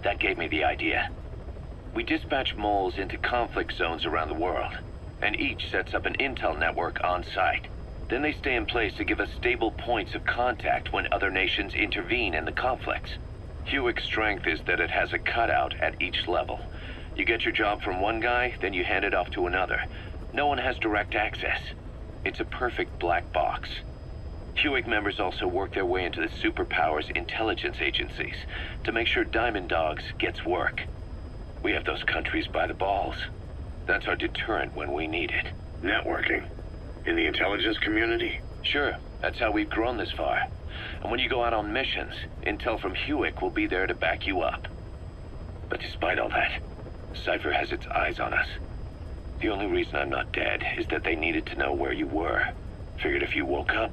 That gave me the idea. We dispatch moles into conflict zones around the world, and each sets up an intel network on site. Then they stay in place to give us stable points of contact when other nations intervene in the conflicts. Hewick's strength is that it has a cutout at each level. You get your job from one guy, then you hand it off to another. No one has direct access. It's a perfect black box. Hewick members also work their way into the superpowers intelligence agencies to make sure Diamond Dogs gets work. We have those countries by the balls. That's our deterrent when we need it. Networking? In the intelligence community? Sure, that's how we've grown this far. And when you go out on missions, intel from Hewick will be there to back you up. But despite all that, Cypher has its eyes on us. The only reason I'm not dead is that they needed to know where you were. Figured if you woke up,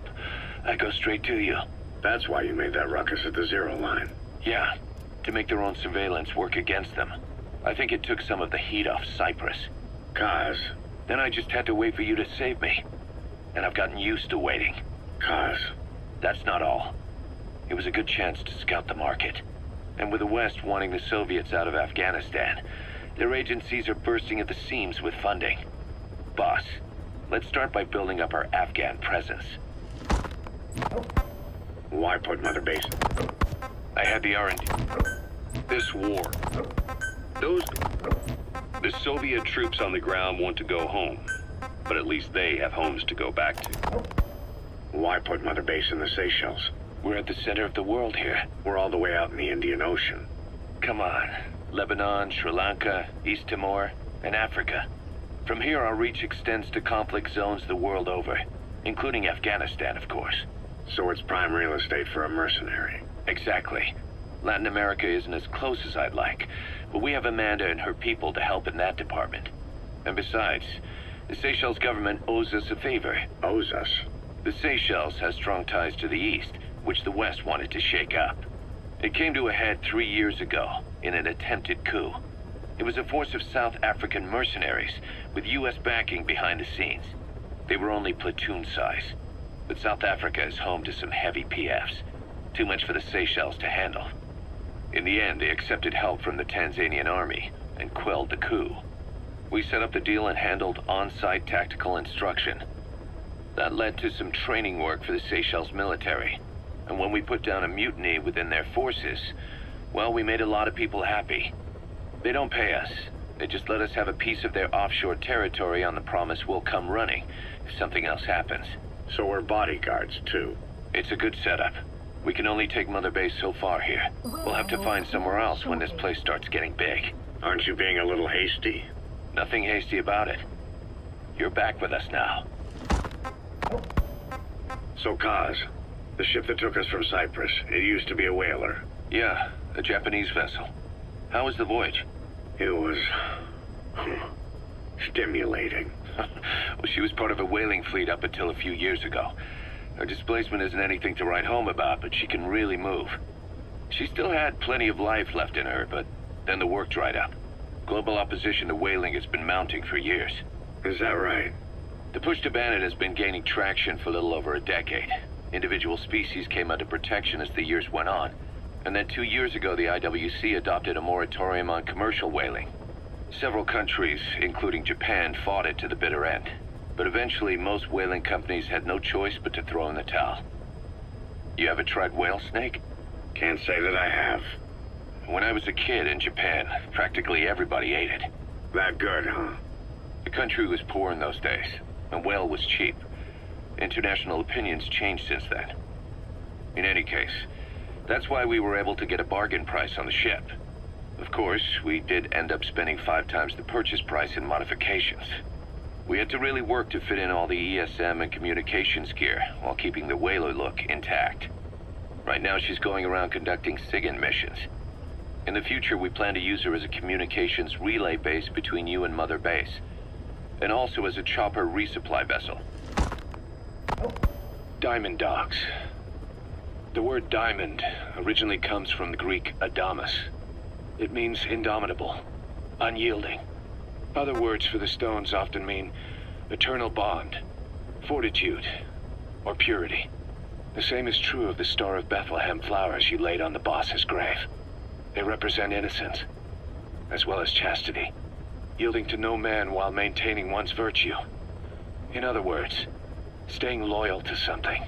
I'd go straight to you. That's why you made that ruckus at the zero line. Yeah, to make their own surveillance work against them. I think it took some of the heat off Cyprus. Kaz. Then I just had to wait for you to save me. And I've gotten used to waiting. Kaz. That's not all. It was a good chance to scout the market. And with the West wanting the Soviets out of Afghanistan, their agencies are bursting at the seams with funding. Boss, let's start by building up our Afghan presence. Why put Mother Base? I had the R&D. This war. The Soviet troops on the ground want to go home. But at least they have homes to go back to. Why put Mother Base in the Seychelles? We're at the center of the world here. We're all the way out in the Indian Ocean. Come on. Lebanon, Sri Lanka, East Timor, and Africa. From here, our reach extends to conflict zones the world over, including Afghanistan, of course. So it's prime real estate for a mercenary. Exactly. Latin America isn't as close as I'd like, but we have Amanda and her people to help in that department. And besides, the Seychelles government owes us a favor. Owes us? The Seychelles has strong ties to the east, which the West wanted to shake up. It came to a head 3 years ago, in an attempted coup. It was a force of South African mercenaries, with U.S. backing behind the scenes. They were only platoon size. But South Africa is home to some heavy PFs. Too much for the Seychelles to handle. In the end, they accepted help from the Tanzanian army, and quelled the coup. We set up the deal and handled on-site tactical instruction. That led to some training work for the Seychelles military. And when we put down a mutiny within their forces, well, we made a lot of people happy. They don't pay us. They just let us have a piece of their offshore territory on the promise we'll come running if something else happens. So we're bodyguards, too. It's a good setup. We can only take Mother Base so far here. We'll have to find somewhere else when this place starts getting big. Aren't you being a little hasty? Nothing hasty about it. You're back with us now. So, Kaz, the ship that took us from Cyprus, it used to be a whaler. Yeah, a Japanese vessel. How was the voyage? It was... stimulating. Well, she was part of a whaling fleet up until a few years ago. Her displacement isn't anything to write home about, but she can really move. She still had plenty of life left in her, but then the work dried up. Global opposition to whaling has been mounting for years. Is that right? The push to ban it has been gaining traction for a little over a decade. Individual species came under protection as the years went on. And then 2 years ago, the IWC adopted a moratorium on commercial whaling. Several countries, including Japan, fought it to the bitter end. But eventually, most whaling companies had no choice but to throw in the towel. You ever tried whale snake? Can't say that I have. When I was a kid in Japan, practically everybody ate it. That good, huh? The country was poor in those days, and whale was cheap. International opinions changed since then. In any case, that's why we were able to get a bargain price on the ship. Of course, we did end up spending 5 times the purchase price in modifications. We had to really work to fit in all the ESM and communications gear while keeping the whaler look intact. Right now, she's going around conducting SIGINT missions. In the future, we plan to use her as a communications relay base between you and Mother Base, and also as a chopper resupply vessel. Diamond dogs. The word diamond originally comes from the Greek adamas. It means indomitable, unyielding. Other words for the stones often mean eternal bond, fortitude, or purity. The same is true of the Star of Bethlehem flowers you laid on the boss's grave. They represent innocence, as well as chastity, yielding to no man while maintaining one's virtue. In other words, staying loyal to something.